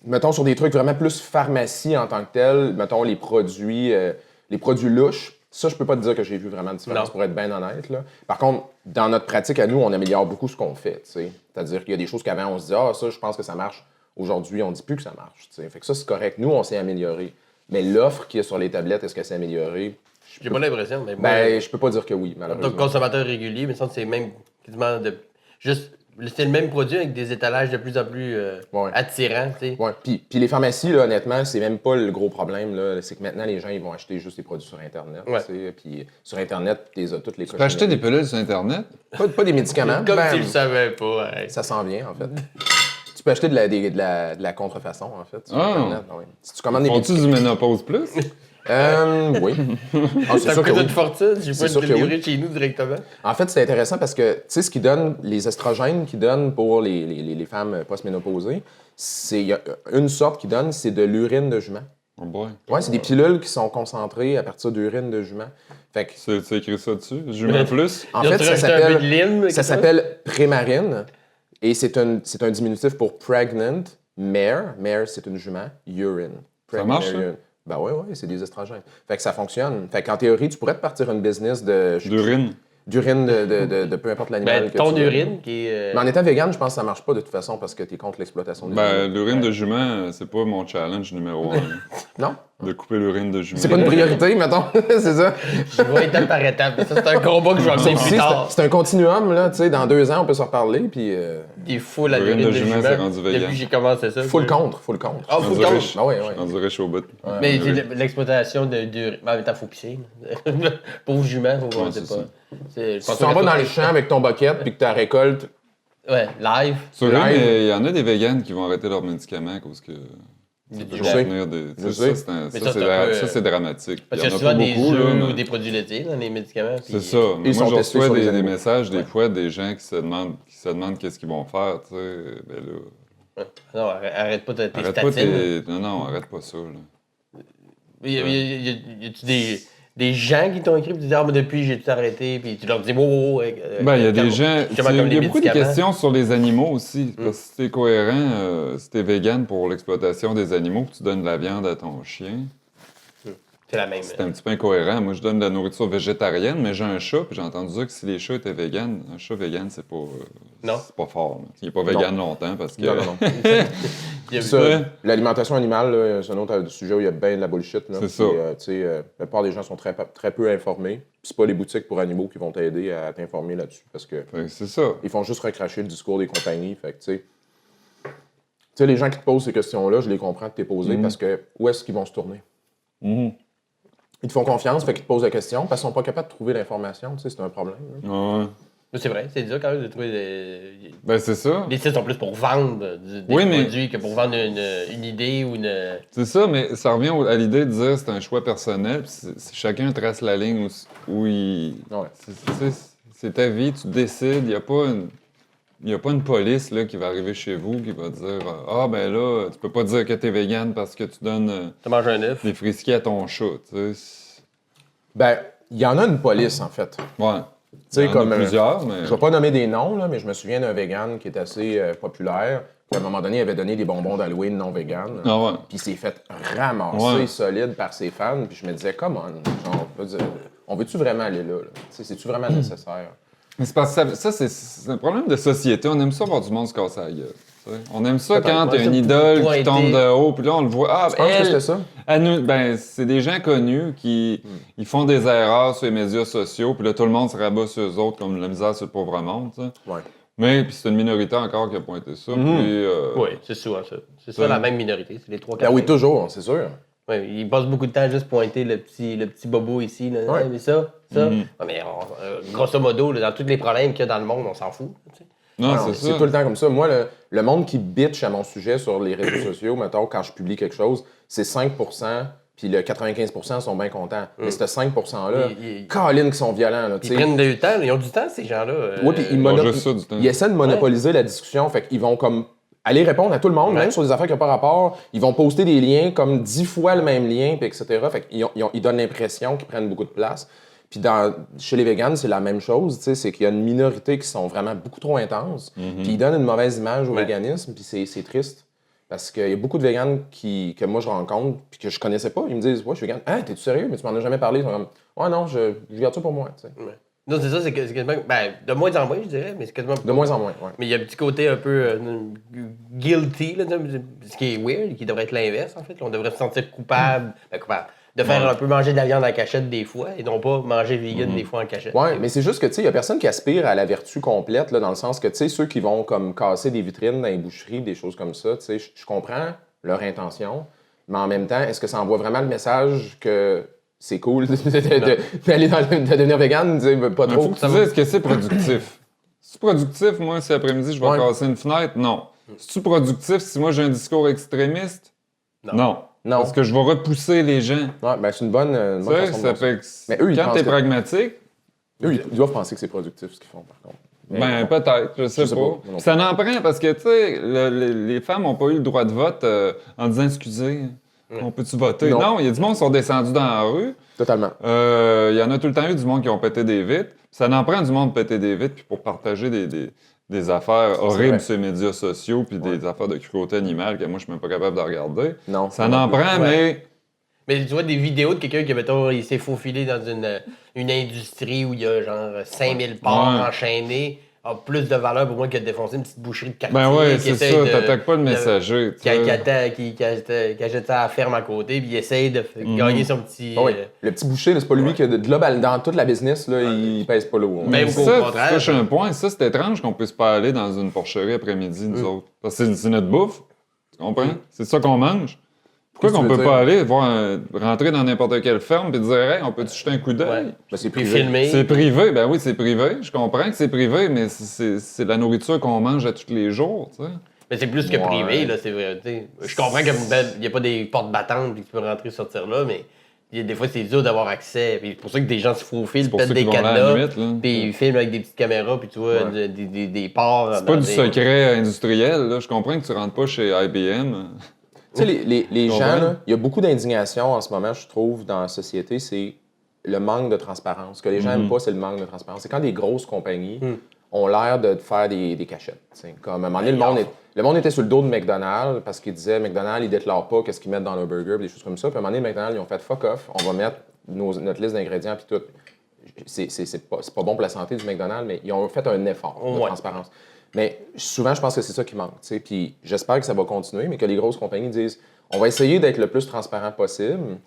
mettons, sur des trucs vraiment plus pharmacie en tant que tel, mettons, les produits louches, ça, je peux pas te dire que j'ai vu vraiment de différence, Non. pour être bien honnête, là. Par contre, dans notre pratique à nous, on améliore beaucoup ce qu'on fait, tu sais. C'est-à-dire qu'il y a des choses qu'avant, on se dit « Ah, ça, je pense que ça marche. » Aujourd'hui, on dit plus que ça marche, tu sais. Fait que ça, c'est correct. Nous, on s'est amélioré. Mais l'offre qui est sur les tablettes, est-ce que c'est amélioré? J'ai pas l'impression, mais moi, Ben, je peux pas dire que oui, en tant que malheureusement. consommateur régulier, mais ça, c'est même quasiment de. Juste. C'est le même produit avec des étalages de plus en plus Ouais. attirants, tu sais. Ouais. Puis les pharmacies, là, honnêtement, c'est même pas le gros problème. Là. C'est que maintenant, les gens, ils vont acheter juste des produits sur Internet. Ouais. Tu sais. Puis sur Internet, tu les as toutes les Tu peux acheter des pilules sur Internet? Pas des médicaments. Comme ben, tu le savais pas, ouais. ça s'en vient, en fait. Tu peux acheter de la contrefaçon, en fait, sur Ah. Internet. Ouais. Si tu commandes des Font-tu médicaments... du ménopause plus? Oui. Ah, c'est Ça sûr me que coûte oui. une fortune, j'ai C'est pas sûr de que délivrer chez nous directement. En fait, c'est intéressant parce que, tu sais, ce qui donne, les estrogènes qui donnent pour les femmes postménopausées, il y a une sorte qui donne, c'est de l'urine de jument. Oh boy. Ouais, c'est des pilules qui sont concentrées à partir d'urine de jument. Fait que, C'est écrit ça dessus? Jument plus? en Ils ont fait, ça rajouté un peu de s'appelle, lime, quelque ça chose? s'appelle Prémarine et c'est un diminutif pour pregnant mare. Mare, c'est une jument. Urine. Ça marche, ça? Urine. Ben oui, c'est des estrogènes. Fait que ça fonctionne. Fait qu'en théorie, tu pourrais te partir une business D'urine. d'urine de peu importe l'animal Ben, que ton tu veux. urine qui est. Mais en étant vegan, je pense que ça marche pas de toute façon parce que tu es contre l'exploitation des Ben, animaux. l'urine de jument, c'est pas mon challenge numéro 1. Non? De couper l'urine de jument. C'est pas une priorité, mettons. C'est ça. Je vais étape par étape. Ça, c'est un combat que je vais amener plus C'est tard. c'est un continuum, là. Tu sais, dans 2 ans, on peut se reparler, puis Il est fou la L'urine l'urine de de jument, jument. c'est rendu vegan. Depuis que j'ai commencé ça. faut le contre. Ah, faut le contre. Ah ouais. On dirait chaud au bout. Mais l'exploitation de. En même temps, faut pisser. Pauvre jument, faut voir, Ouais, c'est c'est pas. Je Si pense tu pas en vas que dans ça- les champs avec ton bucket, puis que tu récoltes, Ouais, live. C'est vrai, Live. mais il y en a des véganes qui vont arrêter leurs médicaments à cause que. Du Ça peut jument. contenir des. Je Ça, sais. Mais ça, c'est un peu, ça, c'est dramatique. Parce Il y qu'il y en a a souvent pas des beaucoup, là, œufs mais- ou des produits laitiers dans les médicaments. C'est ça. Mais Ils moi, sont je testés reçois sur les des animaux. messages des fois des gens qui se demandent qu'est-ce qu'ils vont faire, tu sais. Ben là, Non, arrête pas tes arrête pas statines. Non, arrête pas ça, là. Y a-tu des gens qui t'ont écrit et tu dis, ah, mais depuis, j'ai tout arrêté, puis tu leur dis, wow, Ben, il y a des gens. justement comme Il y a les beaucoup de médicaments. questions sur les animaux aussi. Parce que si t'es cohérent, si t'es vegan pour l'exploitation des animaux, que tu donnes de la viande à ton chien, C'est la même. c'est un petit peu incohérent. Moi, je donne de la nourriture végétarienne, mais j'ai un chat, puis j'ai entendu dire que si les chats étaient véganes, un chat vegan, c'est pas. Non. C'est pas fort. là. Il est pas vegan longtemps parce que. non. Il y a- Ça, Ouais. l'alimentation animale, là, c'est un autre sujet où il y a bien de la bullshit. Là. C'est ça. Puis, tu sais, la plupart des gens sont très peu informés. Puis c'est pas les boutiques pour animaux qui vont t'aider à t'informer là-dessus parce que Fait que c'est ça. ils font juste recracher le discours des compagnies. Fait que, tu sais, les gens qui te posent ces questions-là, je les comprends de t'es posées parce que où est-ce qu'ils vont se tourner? Mhm. Ils te font confiance, fait qu'ils te posent la question parce qu'ils sont pas capables de trouver l'information. Tu sais, c'est un problème. là. Ouais. Mais c'est vrai, c'est dur quand même de trouver des. Ben, c'est ça. Les sites sont plus pour vendre des Oui, mais- produits que pour vendre une idée ou une. C'est ça, mais ça revient à l'idée de dire que c'est un choix personnel, puis chacun trace la ligne où il. Ouais. C'est ta vie, tu décides, il n'y a pas une police là, qui va arriver chez vous qui va dire ah, ben là, tu peux pas dire que t'es vegan parce que tu donnes Tu manges un œuf. des frisquets à ton chat. Tu sais. Ben, il y en a une police, en fait. Ouais. Tu sais, Il y en a comme, plusieurs, mais. Je vais pas nommer des noms, là, mais je me souviens d'un vegan qui est assez populaire, qui à un moment donné avait donné des bonbons d'Halloween non vegan. Ah ouais. Puis il s'est fait ramasser Ouais. solide par ses fans. Puis je me disais, come on, genre, on veut-tu vraiment aller là? Tu sais, c'est-tu vraiment nécessaire? Mais c'est parce que ça, c'est un problème de société. On aime ça voir du monde se casser la gueule. tu sais. On aime ça Peut-être. quand il y a Ouais, une ça, idole pour qui aider. tombe de haut, puis là, on le voit. Ah, Tu penses que c'était ça? Ben, c'est des gens connus qui ils font des erreurs sur les médias sociaux, puis là, tout le monde se rabat sur eux autres comme la misère sur le pauvre monde. tu sais. Ouais. Mais puis c'est une minorité encore qui a pointé ça. Mhm. Puis, Oui, c'est souvent ça. C'est ça Ouais. la même minorité. C'est les trois Ben oui, toujours, c'est sûr. Ouais, ils passent beaucoup de temps à juste pointer le petit bobo ici. Là. Ouais. Hey, mais ça. Mhm. Ouais, mais grosso modo, là, dans tous les problèmes qu'il y a dans le monde, on s'en fout. Tu sais. non, Non, c'est ça. tout le temps comme ça. Moi, le monde qui bitch à mon sujet sur les réseaux sociaux, mettons, quand je publie quelque chose, c'est 5%, puis le 95% sont bien contents. Mais ce 5%-là, Colin qui sont violents. Là, tu Ils sais. prennent du temps, ils ont du temps, ces gens-là. Oui, puis Ils ont juste ça du temps. ils essaient de monopoliser la discussion. Fait qu'ils vont comme aller répondre à tout le monde, Ouais. même sur des affaires qui n'ont pas rapport. Ils vont poster des liens comme 10 fois le même lien, puis etc. Fait qu'ils donnent l'impression qu'ils prennent beaucoup de place. Puis chez les véganes, c'est la même chose. Tu sais, c'est qu'il y a une minorité qui sont vraiment beaucoup trop intenses. Puis ils donnent une mauvaise image au Ouais. véganisme, puis c'est triste. Parce qu'il y a beaucoup de véganes que moi je rencontre, puis que je connaissais pas. Ils me disent, ouais, je suis végane. Ah, t'es-tu sérieux? Mais tu m'en as jamais parlé. Ils sont comme, ouais, non, je garde ça pour moi. Tu sais. Ouais. Non, c'est ça, c'est quasiment. Ben, de moins en moins, je dirais, mais c'est quasiment. De moins en moins, ouais. Mais il y a un petit côté un peu guilty, là, ce qui est weird, qui devrait être l'inverse, en fait. On devrait se sentir coupable, de faire un peu manger de la viande en cachette des fois, et non pas manger vegan des fois en cachette. Ouais, mais c'est juste que, tu sais, il y a personne qui aspire à la vertu complète, là, dans le sens que, tu sais, ceux qui vont comme casser des vitrines dans les boucheries, des choses comme ça, tu sais, je comprends leur intention, mais en même temps, est-ce que ça envoie vraiment le message que c'est cool d'aller de devenir vegan, pas Il trop? faut que tu dises que c'est productif. C'est productif, moi, si après-midi, je vais Ouais. casser une fenêtre? Non. C'est-tu productif si moi j'ai un discours extrémiste? Non. Non. Parce que je vais repousser les gens. Ouais, ben, c'est une bonne Tu sais, façon de ça voir ça. fait que Mais eux, ils quand pensent t'es que- pragmatique, Eux, ils doivent penser que c'est productif, ce qu'ils font, par contre. Mais ben non. peut-être, je sais sais pas. pas, moi non Ça n'en prend parce que, tu sais, les femmes n'ont pas eu le droit de vote en disant, excusez, on peut-tu voter? Non. Non, il y a du monde qui sont descendus dans la rue. Totalement. Il y en a tout le temps eu du monde qui ont pété des vitres. Ça n'en prend du monde péter des vitres puis pour partager des affaires horribles vrai. sur les médias sociaux puis des affaires de cruauté animale que moi, je suis même pas capable de regarder. Non. Ça n'en prend, Ouais. Mais tu vois des vidéos de quelqu'un qui, mettons, il s'est faufilé dans une industrie où il y a genre 5000 porcs enchaînés, a plus de valeur pour moi que de défoncer une petite boucherie de quartier. Ben ouais, qui c'est essaye ça, t'attaques pas le messager. Qui achète ça à la ferme à côté, puis il essaye de gagner son petit. Oui. Le petit boucher, là, c'est pas lui qui, de là, dans toute la business, là, il pèse pas lourd. Même qu'au ça, contraire. tu touches un point. Ça, c'est étrange qu'on puisse pas aller dans une porcherie après-midi, nous autres. Parce que c'est notre bouffe. Tu comprends? C'est ça qu'on mange. Pourquoi qu'on peut pas aller rentrer dans n'importe quelle ferme et dire hey, on peut-tu jeter un coup d'œil? Ouais. Ben, c'est Puis privé. filmer. C'est privé, ben oui, c'est privé. Je comprends que c'est privé, mais c'est de la nourriture qu'on mange à tous les jours, tu sais. Mais c'est plus que privé, là, c'est vrai. T'sais. Je comprends qu'il n'y a pas des portes battantes et que tu peux rentrer et sortir là, mais des fois, c'est dur d'avoir accès. Puis c'est pour ça que des gens se faufilent, peut-être des cadenas, puis ils filment avec des petites caméras, puis tu vois des porcs. C'est pas du secret industriel, là. Je comprends que tu rentres pas chez IBM. Tu sais, les gens, là, il y a beaucoup d'indignation en ce moment, je trouve, dans la société, c'est le manque de transparence. Ce que les gens n'aiment pas, c'est le manque de transparence. C'est quand des grosses compagnies ont l'air de faire des cachettes. T'sais. Comme à un moment donné, le monde était sur le dos de McDonald's parce qu'ils disaient McDonald's, ils déclarent pas qu'est-ce qu'ils mettent dans leur burger, des choses comme ça. Puis à un moment donné, McDonald's, ils ont fait fuck off, on va mettre notre liste d'ingrédients, puis tout. C'est pas bon pour la santé du McDonald's, mais ils ont fait un effort de transparence. Mais souvent, je pense que c'est ça qui manque. T'sais. Puis j'espère que ça va continuer, mais que les grosses compagnies disent on va essayer d'être le plus transparent possible,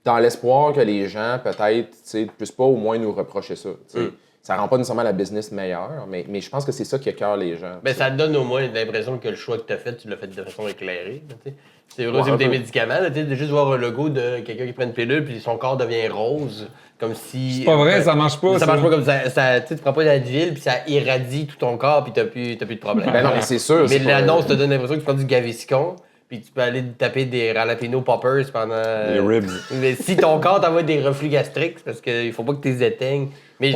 dans l'espoir que les gens, peut-être, ne puissent pas au moins nous reprocher ça. Ça rend pas nécessairement la business meilleure, mais je pense que c'est ça qui écœure les gens. Ben, ça te donne au moins l'impression que le choix que tu as fait, tu l'as fait de façon éclairée. C'est vrai aussi pour des médicaments, là, de juste voir un logo de quelqu'un qui prend une pilule puis son corps devient rose, comme si... C'est pas vrai, ça marche pas. Ça marche pas comme ça. Tu prends pas d'Advil puis ça irradie tout ton corps puis t'as plus de problème. Ben non, mais c'est sûr. Mais l'annonce te donne l'impression que tu prends du Gaviscon puis tu peux aller te taper des jalapeno poppers pendant... Les ribs. Mais si ton corps t'envoie des reflux gastriques, c'est parce qu'il faut pas que tu les éteignes. Mais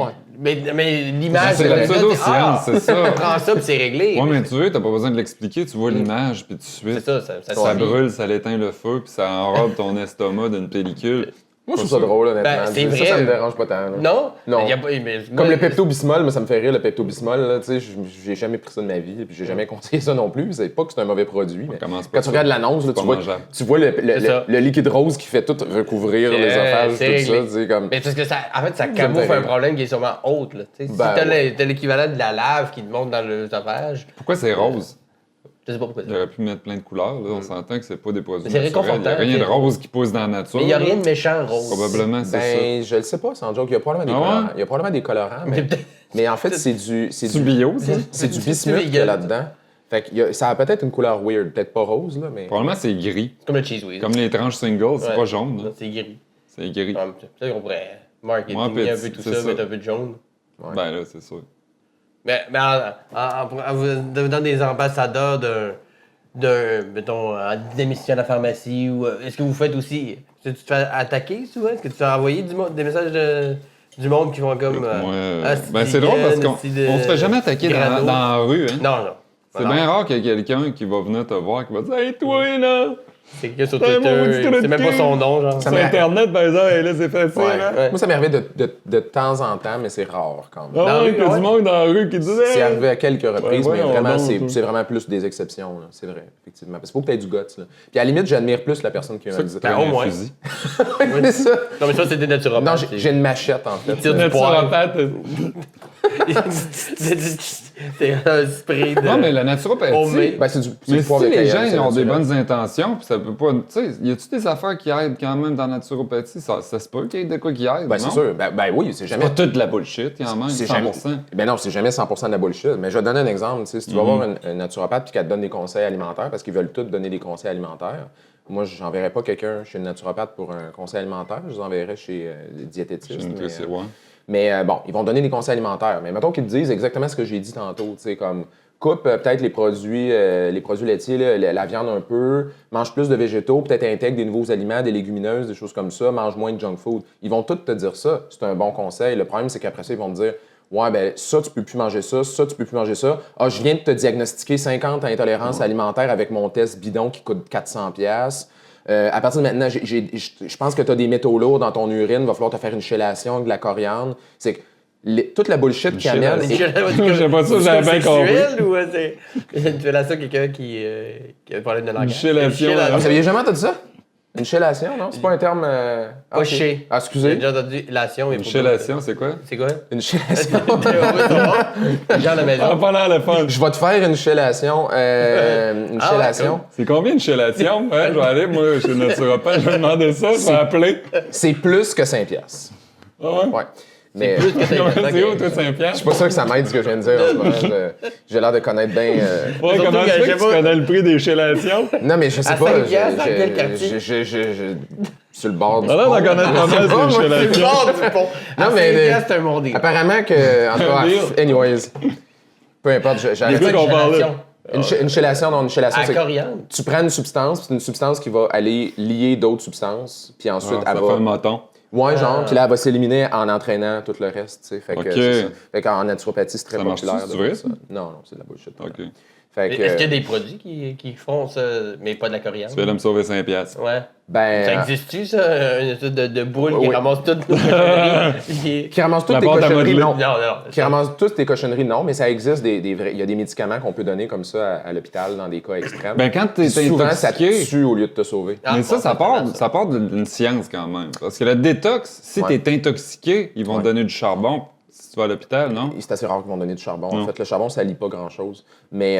l'image... C'est la pseudo-science, c'est ça. Tu prends ça puis c'est réglé. Ouais, mais tu veux, t'as pas besoin de l'expliquer, tu vois l'image, puis tout de suite, C'est ça brûle, ça l'éteint le feu, puis ça enrobe ton estomac d'une pellicule. Moi, je trouve ça drôle, honnêtement. Ben, c'est vrai. Ça me dérange pas tant. Là. Non? Non. Mais Comme le Pepto-Bismol, moi, ça me fait rire, le Pepto-Bismol. Là, j'ai jamais pris ça de ma vie, puis j'ai jamais conseillé ça non plus. C'est pas que c'est un mauvais produit, mais quand tu regardes l'annonce, tu vois le liquide rose qui fait tout recouvrir les affaires, tout ça. Comme... Mais parce que ça, en fait, ça camoufle un problème qui est sûrement autre. Là, si t'as l'équivalent de la lave qui te monte dans le tapage... Pourquoi c'est rose? Je sais pas pourquoi. J'aurais pu mettre plein de couleurs, là. On s'entend que c'est pas des produits c'est naturels. réconfortant. Il n'y a rien de rose qui pousse dans la nature. Mais il n'y a rien de méchant rose. Probablement, c'est ça. Ben, je le sais pas, sans joke. Il y a probablement des colorants. Mais en fait, c'est du bio, ça? C'est du bismuth qu'il y a là-dedans. Fait que ça a peut-être une couleur weird. Peut-être pas rose, là, mais... Probablement, c'est gris. Comme le cheese whiz. Comme les tranches singles, c'est pas jaune. Non, c'est gris. C'est gris. Peut-être qu'on pourrait marketing un peu tout ça, mettre un peu de jaune. Ben là, c'est sûr. Mais en vous devenant des ambassadeurs mettons, d'émission à la pharmacie, ou est-ce que vous faites aussi... Est-ce que tu te fais attaquer souvent? Est-ce que tu as envoyé des messages du monde qui vont comme... ben c'est drôle parce qu'on se fait jamais attaquer dans la rue. Hein? Non. C'est bien rare qu'il y ait quelqu'un qui va venir te voir, qui va dire « Hey, toi, là! » C'est quelqu'un sur Twitter, c'est même pas son nom, genre. Sur Internet, par exemple, là, c'est facile. Ouais. Moi, ça m'est arrivé de temps en temps, mais c'est rare quand même. Ah ouais, du monde dans la rue qui dit c'est arrivé à quelques reprises, mais vraiment, c'est vraiment plus des exceptions, là. C'est vrai, effectivement. Parce qu'il faut que tu aies du guts, là. Puis à la limite, j'admire plus la personne qui m'a dit ça. Au moins. C'est ça. Non, mais ça, c'est des naturopathes. Non, j'ai une machette, en fait. Tire du poil. C'est un spray de... Non, mais la naturopathie... Ben, c'est du mais poivre si de les Cayenne, gens ont des naturel. bonnes intentions, puis ça peut pas... Tu sais, y a-tu des affaires qui aident quand même dans la naturopathie? Ça se peut qu'il y ait de quoi qui aide, Ben, non? c'est sûr. Ben oui, c'est jamais... Pas toute de la bullshit, il y en manque 100%. Ben non, c'est jamais 100% de la bullshit. Mais je vais te donner un exemple. Si tu vas voir un naturopathe et qu'elle te donne des conseils alimentaires, parce qu'ils veulent tous donner des conseils alimentaires, moi, je n'enverrais pas quelqu'un chez le naturopathe pour un conseil alimentaire. Je les enverrais chez les diététistes. Mais bon, ils vont donner des conseils alimentaires. Mais mettons qu'ils te disent exactement ce que j'ai dit tantôt. Tu sais, comme coupe peut-être les produits laitiers, la viande un peu, mange plus de végétaux, peut-être intègre des nouveaux aliments, des légumineuses, des choses comme ça, mange moins de junk food. Ils vont tous te dire ça. C'est un bon conseil. Le problème, c'est qu'après ça, ils vont te dire ouais, ben ça, tu peux plus manger ça, tu peux plus manger ça. Ah, je viens de te diagnostiquer 50 intolérances alimentaires avec mon test bidon qui coûte 400$. À partir de maintenant, je pense que tu as des métaux lourds dans ton urine, il va falloir te faire une chélation avec de la coriandre. C'est que toute la bullshit qui amène... Je sais pas ça, j'avais bien compris. Ou c'est une fellation quelqu'un qui a un problème de langage? Une chélation. Vous saviez jamais entendu ça? Une chélation, non? C'est pas un terme... Pas ok. chez. Ah, J'ai excusez. déjà entendu lation. Mais Une pas chélation, c'est quoi? C'est quoi? Une chélation. Genre à la maison. Ah, pas l'air le fun. Je vais te faire une chélation. Une Ah, chélation. C'est combien une chélation? Ouais, je vais aller, moi, chez Naturopathe, je vais demander ça, je vais appeler. C'est plus que 5 piastres. Ah ouais? Ouais. Mais Plus que ça. C'est où, toi, Saint-Pierre? je suis pas sûr que ça m'aide ce que je viens de dire. En ce moment. J'ai l'air de connaître bien... Ouais, Surtout comment que tu je fais sais que tu pas. connais le prix des chellations? Non, mais je sais À pas. 5 piastres, dans quel quartier? Sur le bord du Ah là, on pont. en connaît pas mal C'est des moi, C'est le chellations. bord du pont. Non, À mais- 5 piastres, c'est un bon deal. Apparemment que... En tout cas, anyways. Peu importe, Des j'arrête. trucs qu'on parlait. Chélation. Une chélation, non, une chélation, À c'est... coriandre. Tu prends une substance, c'est une substance qui va aller lier d'autres substances, puis ensuite, Ah, ça elle fait va... un moton. Ouais, genre, puis là, elle va s'éliminer en entraînant tout le reste, tu sais. Fait que Ok. c'est ça. Fait qu'en naturopathie, c'est très Ça marche-tu, populaire. c'est de vrai, faire ça? Non, non, c'est de la bullshit. OK. Fait Mais que, est-ce qu'il y a des produits qui font ça, mais pas de la coriandre? Tu vas aller me sauver 5 piastres. Ouais. ben... Ça existe-tu, ça? Une espèce de boule qui Oui. ramasse toutes nos cochonneries? Qui ramasse toutes La tes pâte à cochonneries, modeler. non. Non. Qui ramasse toutes tes cochonneries, non, mais ça existe des vrais... Il y a des médicaments qu'on peut donner comme ça à l'hôpital dans des cas extrêmes. Ben, quand t'es Puis souvent, ça te intoxiqué... tue au lieu de te sauver. Ah, Mais bon, ça part d'une science quand même. Parce que le détox, si Ouais. t'es intoxiqué, ils vont Ouais. te donner du charbon si tu vas à l'hôpital, non? C'est assez rare qu'ils vont donner du charbon. Non. En fait, le charbon, ça lie pas grand-chose. Mais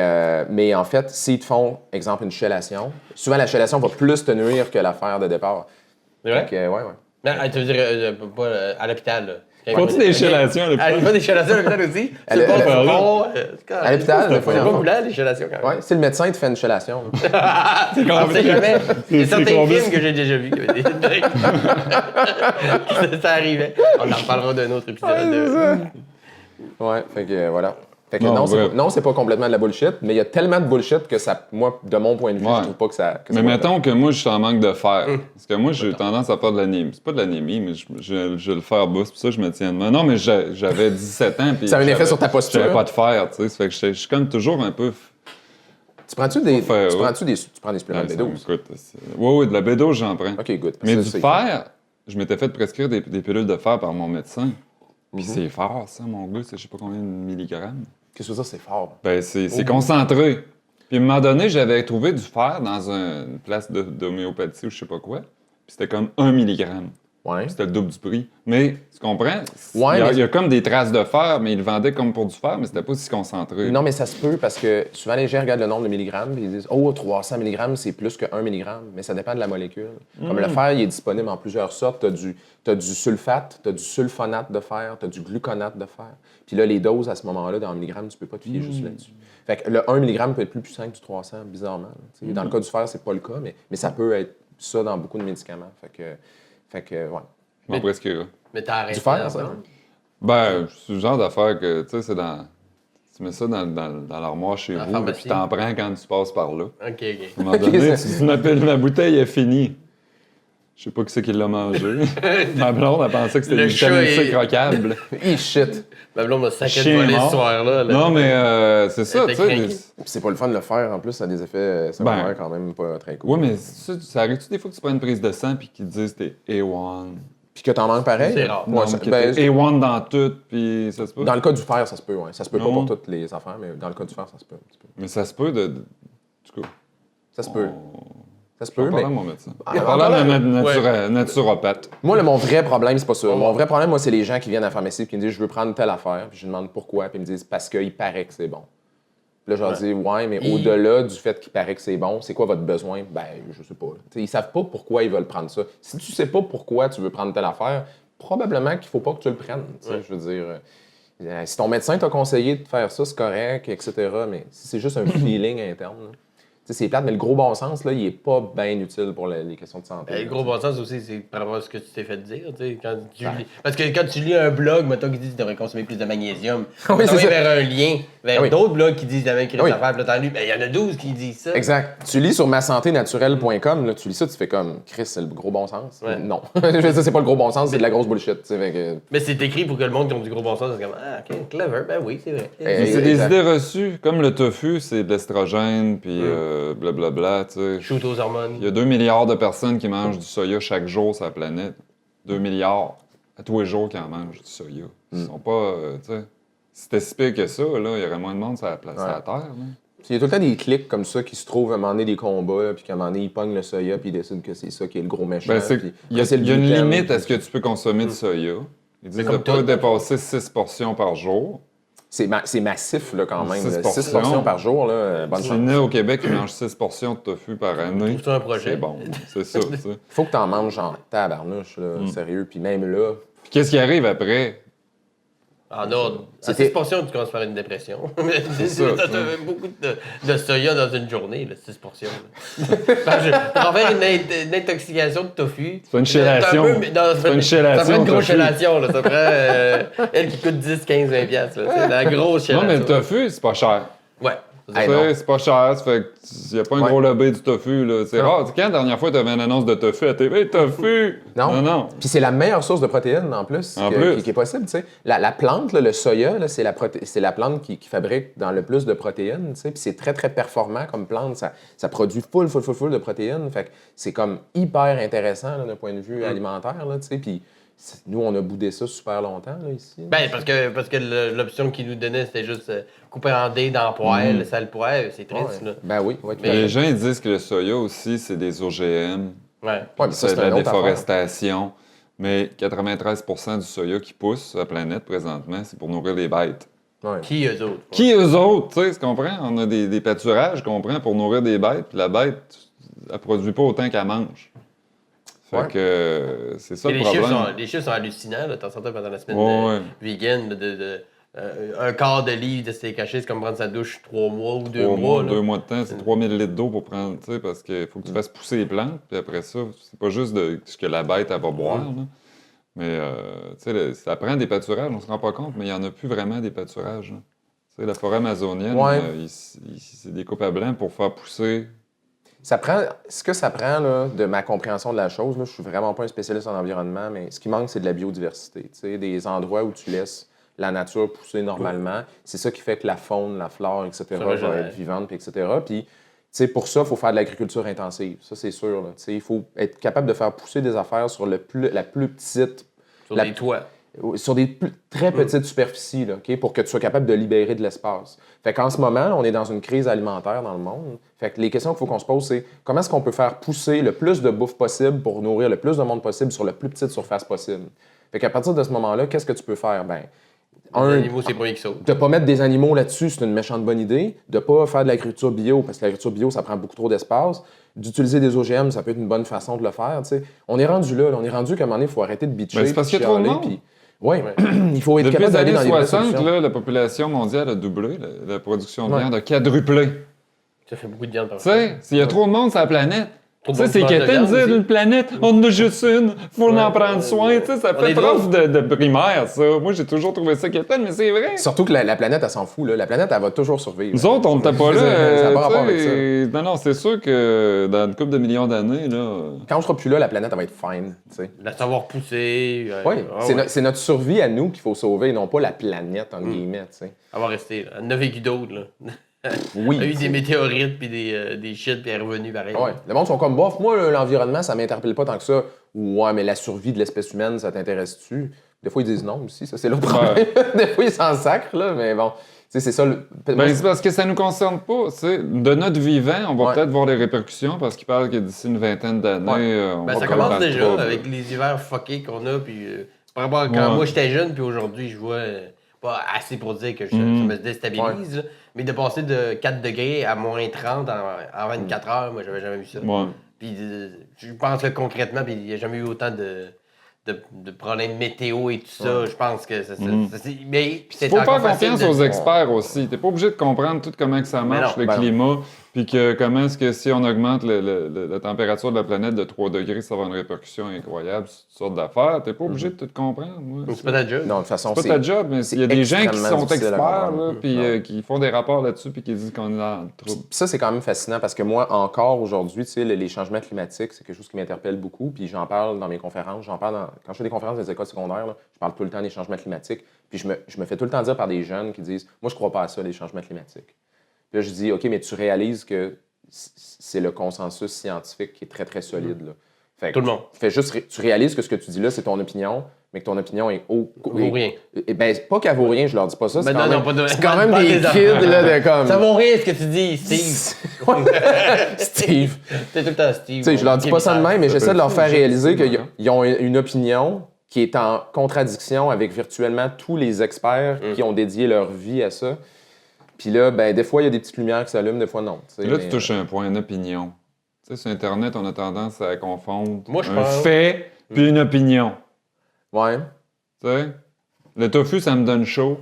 en fait, s'ils te font, exemple, une chélation, souvent la chélation va plus te nuire que l'affaire de départ. C'est vrai? Fait que, ouais. Non, tu veux dire, pas à l'hôpital, là. Font-tu des chellations, là? Ah, il y a des chellations à l'hôpital aussi? Elle- C'est pas elle- trop bon. À l'hôpital, des fois, c'est il y en pas a. moulant, les chellations, quand même. Ouais, si le médecin te fait une chélation. On sait jamais. Il y a c'est certains combien? films que j'ai déjà vus qui avaient des trucs. Ça arrivait. On en reparlera d'un autre épisode. Ouais, fait que voilà. Fait que Non, non, bref. non, c'est pas complètement de la bullshit, mais il y a tellement de bullshit que ça, moi, de mon point de vue, Ouais. je trouve pas que ça. Que ça Mais vaut la mettons que moi, je suis en manque de fer. Parce que moi, j'ai tendance à faire de l'anémie. C'est pas de l'anémie, mais je le fer bas. C'est pour ça que je me tiens de main. Non, mais j'avais 17 ans. Puis Ça a un effet j'avais- sur ta posture. J'avais pas de fer, tu sais. Ça fait que je suis comme toujours un peu. peine. Tu prends-tu des. Faire, Tu ouais. prends-tu des. Tu prends des suppléments Ouais, B12? écoute, oui, de la B12, j'en prends. Ok, good. Mais Ça, du c'est- fer, je m'étais fait prescrire des pilules de fer par mon médecin. Puis Mhm. c'est fort, ça, mon gars. C'est je sais pas combien de milligrammes. Qu'est-ce que ça, c'est fort? Ben, c'est concentré. Puis à un moment donné, j'avais trouvé du fer dans une place d'homéopathie ou je sais pas quoi. Puis c'était comme 1 milligramme. Ouais. C'était le double du prix. Mais, tu comprends? Ouais, il mais- y a comme des traces de fer, mais ils le vendaient comme pour du fer, mais c'était pas si concentré. Non, mais ça se peut parce que souvent les gens regardent le nombre de milligrammes et ils disent oh, 300 mg, c'est plus que 1 milligramme. Mais ça dépend de la molécule. Comme le fer, il est disponible en plusieurs sortes. Tu as du sulfate, tu as du sulfonate de fer, tu as du gluconate de fer. Puis là, les doses à ce moment-là, dans milligrammes, tu peux pas te fier juste là-dessus. Fait que le 1 mg peut être plus puissant que du 300, bizarrement. Tu sais. Dans le cas du fer, c'est pas le cas, mais ça peut être ça dans beaucoup de médicaments. Fait que ouais. Mon prescrira. Mais t'as arrêté. Du fer, là, ça? non? Ben, c'est le genre d'affaire que, tu sais, c'est dans... Tu mets ça dans l'armoire chez la vous, pharmacie. puis t'en prends quand tu passes par là. OK. À un moment donné, tu dis, ma bouteille est finie. Je sais pas qui c'est qui l'a mangé. Ma blonde, elle pensait que c'était Le du vitamine chat C est- croquable. Shit! Ma blonde m'a sacré de Chien voler mort. ce soir-là. là. Non, mais c'est ça, Elle tu était sais. craquée. Puis c'est pas le fun de le faire, en plus, ça a des effets secondaires quand même pas très cool. Ouais, mais ça arrive-tu des fois que tu prends une prise de sang puis qu'ils te disent que t'es A1? Puis que t'en manques pareil? C'est rare. Ouais, Non, ça- que ben, t'es A1 dans tout, puis ça se peut. dans le cas du fer, ça se peut, ouais. Ça se peut pas Non. pour toutes les affaires, mais dans le cas du fer, ça se peut un petit peu. Mais ça se peut de... Du coup, Ça se peut. Ça se je vais peut, parler mais... à mon médecin. Ah, Je vais parler à ma ouais. naturopathe. Moi, mon vrai problème, c'est pas ça. Mon vrai problème, moi, c'est les gens qui viennent à la pharmacie et qui me disent « Je veux prendre telle affaire », puis je demande pourquoi, puis ils me disent « Parce qu'il paraît que c'est bon ». Puis là, je leur dis « Ouais, mais Et- au-delà du fait qu'il paraît que c'est bon, c'est quoi votre besoin? » Ben, je sais pas. T'sais, ils savent pas pourquoi ils veulent prendre ça. Si tu sais pas pourquoi tu veux prendre telle affaire, probablement qu'il faut pas que tu le prennes. Ouais. Je veux dire, si ton médecin t'a conseillé de faire ça, c'est correct, etc. Mais si c'est juste un feeling interne, là, c'est plate, mais le gros bon sens, là, il est pas bien utile pour les questions de santé. Le gros bon sens aussi, c'est par rapport à ce que tu t'es fait dire. Tu sais, quand tu lis... Parce que quand tu lis un blog, mettons, qui dit que tu devrais consommer plus de magnésium, Oui, tu c'est vas ça. vers un lien, vers Oui. d'autres blogs qui disent la même Oui. affaire, puis là, t'en lis, ben, il y en a 12 qui disent ça. Exact. Tu lis sur masanténaturelle.com, là, tu lis ça, tu fais comme Chris, c'est le gros bon sens. Ouais. Non. Je veux dire, c'est pas le gros bon sens, c'est de la grosse bullshit. Tu sais, fait que- Mais c'est écrit pour que le monde qui a du gros bon sens, c'est comme ah, ok, clever, ben oui, c'est vrai. Eh, Mais c'est des exact. idées reçues. Comme le tofu, c'est de l'estrogène, puis blablabla, tu sais. Shoot aux hormones. Il y a 2 milliards de personnes qui mangent du soya chaque jour sur la planète. 2 milliards. À tous les jours qui en mangent du soya. Ils sont pas, tu sais... Si c'était si pire que ça, là, il y aurait moins de monde sur la, sur la Terre. Là. Il y a tout le temps des clics comme ça qui se trouvent à un moment donné des combats, là, puis qu'à un moment donné, ils pognent le soya, puis ils décident que c'est ça qui est le gros méchant. Ben, puis il y a, après, c'est le il y a une gluten, limite à puis- ce que tu peux consommer de soya. Ils disent de comme ne pas tout, dépasser 6 portions par jour. C'est massif, là, quand même. 6 6 portions par jour, là, bonne Si chance. il y en a au Québec qui mangent 6 portions de tofu par année, trouve ça un projet. c'est bon. C'est ça, tu sais. Faut que t'en manges en tabarnouche, là, sérieux. Puis même là, Puis qu'est-ce qui arrive après? Ah non, à C'était- 6 portions, tu commences à faire une dépression. ça, T'as beaucoup de soya dans une journée, là, 6 portions. Pour faire une intoxication de tofu. C'est une chélation. C'est une chélation Ça prend une de grosse tofu. chélation. Là. Ça prend elle qui coûte 10, 15, 20 piastres. là. C'est la grosse Non, chélation. mais le tofu, c'est pas cher. Ouais. Hey, Tu non. sais, c'est pas cher, ça fait qu'il n'y a pas un Ouais. gros lobby du tofu. Là. C'est Non. rare. Quand la dernière fois tu avais une annonce de tofu à TV? Tofu! Non. Non. Puis c'est la meilleure source de protéines en plus, En plus. qui est possible. Tu sais. La plante, là, le soya, là, c'est la plante qui fabrique dans le plus de protéines. Tu sais. Puis c'est très, très performant comme plante. Ça produit full de protéines. Fait que c'est comme hyper intéressant là, d'un point de vue alimentaire. Là, tu sais. Puis nous, on a boudé ça super longtemps là, ici. Ben, parce que l'option qu'ils nous donnait, c'était juste couper en dés dans le poêle, le sale poêle. C'est triste, Ouais. là. Ben oui, tout à Mais- fait. Les gens ils disent que le soya aussi, c'est des OGM. Ouais. Ouais, mais ça, C'est de la une autre affaire. déforestation. Mais 93% du soya qui pousse sur la planète présentement, c'est pour nourrir les bêtes. Ouais. Qui, eux autres? Qui eux autres, tu sais, tu comprends? On a des pâturages, comprends, pour nourrir des bêtes, puis la bête, elle produit pas autant qu'elle mange. Fait Ouais. que c'est ça Et le les problème. les chiffres sont hallucinants. Là. T'en sortais pendant la semaine Ouais, ouais. vegan. Un quart de livre de steak haché, c'est comme prendre sa douche 3 mois ou 2 3 mois. mois, là. 2 mois de temps, c'est 3000 litres d'eau pour prendre, tu sais, parce qu'il faut que tu fasses pousser les plantes, puis après ça, c'est pas juste ce que la bête, elle va boire, là. Mais, tu sais, ça prend des pâturages, on se rend pas compte, mais il y en a plus vraiment des pâturages, là. Tu sais, la forêt amazonienne, Ouais. c'est des coupes à blanc pour faire pousser. Ce que ça prend là, de ma compréhension de la chose, là, je suis vraiment pas un spécialiste en environnement, mais ce qui manque, c'est de la biodiversité. Tu sais, des endroits où tu laisses la nature pousser normalement. C'est ça qui fait que la faune, la flore, etc. Ça va régénère. être vivante, puis etc. Puis, tu sais, pour ça, il faut faire de l'agriculture intensive. Ça, c'est sûr. Là. Tu sais, il faut être capable de faire pousser des affaires sur la plus petite Sur la- des toits. sur des très petites superficies, là, OK, pour que tu sois capable de libérer de l'espace. Fait qu'en ce moment, on est dans une crise alimentaire dans le monde. Fait que les questions qu'il faut qu'on se pose, c'est comment est-ce qu'on peut faire pousser le plus de bouffe possible pour nourrir le plus de monde possible sur la plus petite surface possible. Fait qu'à partir de ce moment-là, qu'est-ce que tu peux faire? Ben, Les animaux, c'est pas eux qui sautent. de pas mettre des animaux là-dessus, c'est une méchante bonne idée. De pas faire de l'agriculture bio, parce que l'agriculture bio, ça prend beaucoup trop d'espace. D'utiliser des OGM, ça peut être une bonne façon de le faire. Tu sais. On est rendu là. On est rendu qu'à un moment donné, il faut arrêter de bitcher. Ben, c'est parce puis qu'il y a trop de chialer, monde. puis- Ouais, il faut être Depuis capable les d'aller années dans les vraies 60, solutions. là, la population mondiale a doublé, la production de Ouais. viande a quadruplé. Ça fait beaucoup de viande par Tu sais, s'il y a trop de monde sur la planète, Trop de tu sais, monde c'est qui mange de qu'éteint de viande dire aussi. une planète, on en a juste une, faut en prendre soin, tu sais, ça on fait est prof de primaire, ça. Moi, j'ai toujours trouvé ça qu'éteint, mais c'est vrai. Surtout que la planète, elle s'en fout. Là. La planète, elle va toujours survivre. Nous autres, on n'était pas là. Ça n'a pas rapport avec tu sais. Non, c'est sûr que dans une couple de millions d'années, là. Quand on sera plus là, la planète, elle va être fine. Tu sais. La savoir pousser. Oui, Ah c'est, ouais. c'est notre survie à nous qu'il faut sauver, non pas la planète, entre guillemets. Tu sais. Elle va rester. Là. Elle en a vécu d'autres. Là. Oui. Elle a eu tu sais. des météorites puis des shit puis elle est revenue pareil. Ouais. Le monde sont comme, bof, moi, là, l'environnement, ça m'interpelle pas tant que ça. Ouais, mais la survie de l'espèce humaine, ça t'intéresse-tu? Des fois, ils disent non aussi, ça, c'est l'autre problème. Des fois, ils s'en sacrent, là, mais bon. Tu sais, c'est ça. Ben, c'est parce que ça nous concerne pas. Tu sais. De notre vivant, on va Ouais. peut-être voir les répercussions parce qu'il parle que d'ici une vingtaine d'années, Ouais. on Ben, va ça tomber dans commence le déjà trouble. avec les hivers fuckés qu'on a. Puis par rapport à quand Ouais. moi j'étais jeune, puis aujourd'hui je vois pas assez pour dire que ça me déstabilise. Là. Mais de passer de 4 degrés à moins 30 en 24 heures, moi j'avais jamais vu ça. Ouais. Puis je pense que concrètement, puis il n'y a jamais eu autant de problèmes météo et tout ça. Je pense que ça, mais puis c'est Il faut encore faire facile confiance de- aux experts aussi. T'es pas obligé de comprendre tout comment que ça marche, non, le ben non. climat, puis que comment est-ce que si on augmente la température de la planète de 3 degrés, ça va avoir une répercussion incroyable sur toutes sortes d'affaires. T'es pas obligé de tout comprendre. Moi. C'est pas ta job. Non, de toute façon, C'est pas ta job, mais il y a des gens qui extrêmement sont difficile à experts, comprendre. là, puis qui font des rapports là-dessus, puis qui disent qu'on est dans le trouble. Ça, c'est quand même fascinant parce que moi, encore aujourd'hui, tu sais, les changements climatiques, c'est quelque chose qui m'interpelle beaucoup. Puis j'en parle dans mes conférences. Quand je fais des conférences dans les écoles secondaires, là, je parle tout le temps des changements climatiques. Puis je me fais tout le temps dire par des jeunes qui disent moi, je crois pas à ça, les changements climatiques. Puis là, je dis OK, mais tu réalises que c'est le consensus scientifique qui est très, très solide. Là. Fait que Tout le monde. tu réalises que ce que tu dis là, c'est ton opinion, mais que ton opinion est Vaut rien. Ben, c'est pas qu'elle vaut rien, je leur dis pas ça. C'est Ben quand non, même, pas de- c'est quand même pas des des kids, là, de comme. Ça vaut rien ce que tu dis, Steve. Steve. T'es tout le temps Steve. Tu sais, je leur dis pas ça de même, mais j'essaie de leur faire réaliser qu'ils ont une opinion qui est en contradiction avec virtuellement tous les experts qui ont dédié leur vie à ça. Puis là, ben, des fois, il y a des petites lumières qui s'allument, des fois, non. Et là, tu touches un point, une opinion. Tu sais, sur Internet, on a tendance à confondre Moi, je un pense- fait puis une opinion. Ouais. Tu sais, le tofu, ça me donne chaud.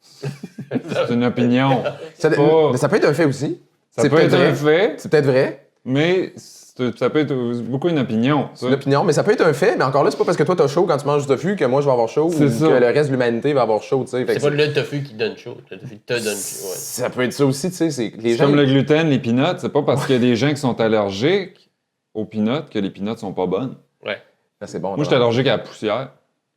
C'est une opinion. Mais ça peut être un fait aussi. Ça C'est peut être peut-être un fait, C'est peut-être vrai. mais ça peut être beaucoup une opinion. C'est une opinion, mais ça peut être un fait. Mais encore là, c'est pas parce que toi, t'as chaud quand tu manges du tofu que moi, je vais avoir chaud ou C'est ça. que le reste de l'humanité va avoir chaud, tu sais. Fait C'est que pas le tofu qui donne chaud. Le tofu te donne chaud. Ouais. Ça peut être ça aussi, tu sais. C'est les C'est gens. comme le gluten, les peanuts. C'est pas parce qu'il y a des gens qui sont allergiques aux peanuts que les peanuts sont pas bonnes. Ouais. Ah, c'est bon. Moi, j'étais allergique à la poussière.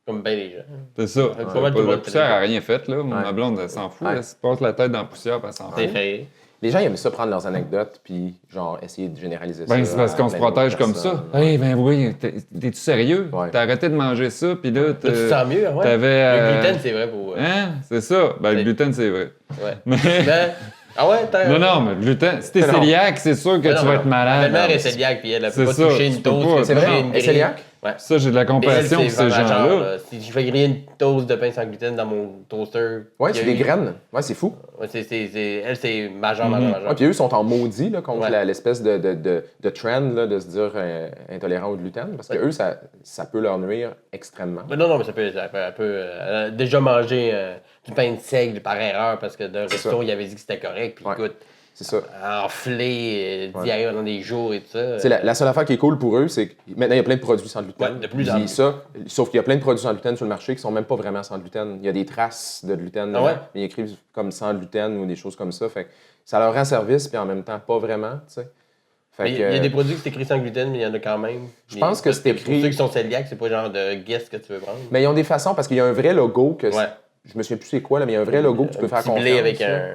Comme bien les gens. C'est ça. pas mal tout le La monde poussière fait n'a rien fait, là. Ouais. Ma blonde, elle s'en fout. Ouais. Elle se passe la tête dans la poussière, puis elle s'en C'est fout. fait. Les gens ils aiment ça prendre leurs anecdotes puis genre essayer de généraliser ça. Ben, c'est parce à qu'on se plein d'autres protège comme ça. personnes. Hey, ben oui, t'es-tu sérieux? Ouais. T'as arrêté de manger ça, puis là, Là, tu te sens mieux, ouais. t'avais, Le gluten, c'est vrai pour. Hein? C'est ça. Ben, le C'est- gluten, c'est vrai. Ouais. Mais... Ben, ah ouais, t'as. Non, mais le gluten, si t'es Mais non. cœliaque, c'est sûr que Ben tu non, vas non. être malade. Ma mère Non, est cœliaque, puis elle c'est peut pas ça, toucher tu une peux toast. pas. elle C'est peut vrai? toucher une Elle est grille. cœliaque? Ouais. Ça, j'ai de la Mais elle, compassion pour c'est ces vraiment gens-là. genre, si je fais griller une toast de pain sans gluten dans mon toaster. Ouais, il y a c'est des eu- graines. Ouais, c'est fou. Ouais, elle, c'est majeur, majeur. Ouais, puis eux, ils sont en maudit là, contre Ouais. l'espèce de trend là, de se dire intolérant au gluten. Parce que eux, ça peut leur nuire extrêmement. Mais non, mais ça peut elle a déjà mangé du pain de seigle par erreur parce que d'un resto, ça. il avait dit que c'était correct. Puis Ouais. écoute, C'est ça. enflé, diarrhée pendant des jours et tout ça. Tu sais, la seule affaire qui est cool pour eux, c'est que maintenant, il y a plein de produits sans gluten. Ouais, de plus en Puis plus. ça, sauf qu'il y a plein de produits sans gluten sur le marché qui sont même pas vraiment sans gluten. Il y a des traces de gluten. Ah ouais? dedans, mais ils écrivent comme sans gluten ou des choses comme ça. Fait que ça leur rend service, puis en même temps, pas vraiment, tu sais. Fait Mais il y a des produits qui sont écrits sans gluten, mais il y en a quand même. Je pense que c'est écrit- Pour ceux qui sont cœliaques, c'est pas genre de guess que tu veux prendre. Mais ils ont des façons, parce qu'il y a un vrai logo que... Ouais. Je me souviens plus c'est quoi, là, mais il y a un vrai logo que tu peux Un faire petit confiance. blé avec là. un.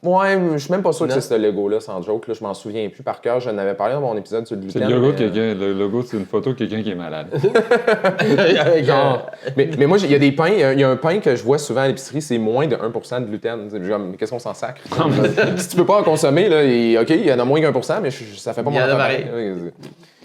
Ouais, je suis même pas sûr que Non. c'est ce logo-là, sans joke. Là, je m'en souviens plus par cœur. J'en avais parlé dans mon épisode sur le C'est gluten. le logo de mais, quelqu'un. Le logo, c'est une photo de quelqu'un qui est malade. avec genre, mais moi, il y a des pains, il y a un pain que je vois souvent à l'épicerie, c'est moins de 1% de gluten. C'est genre, mais qu'est-ce qu'on s'en sacre? Si tu peux pas en consommer, là, OK, il y en a moins qu'1%, mais ça fait pas Il y mon en a affaire. pareil.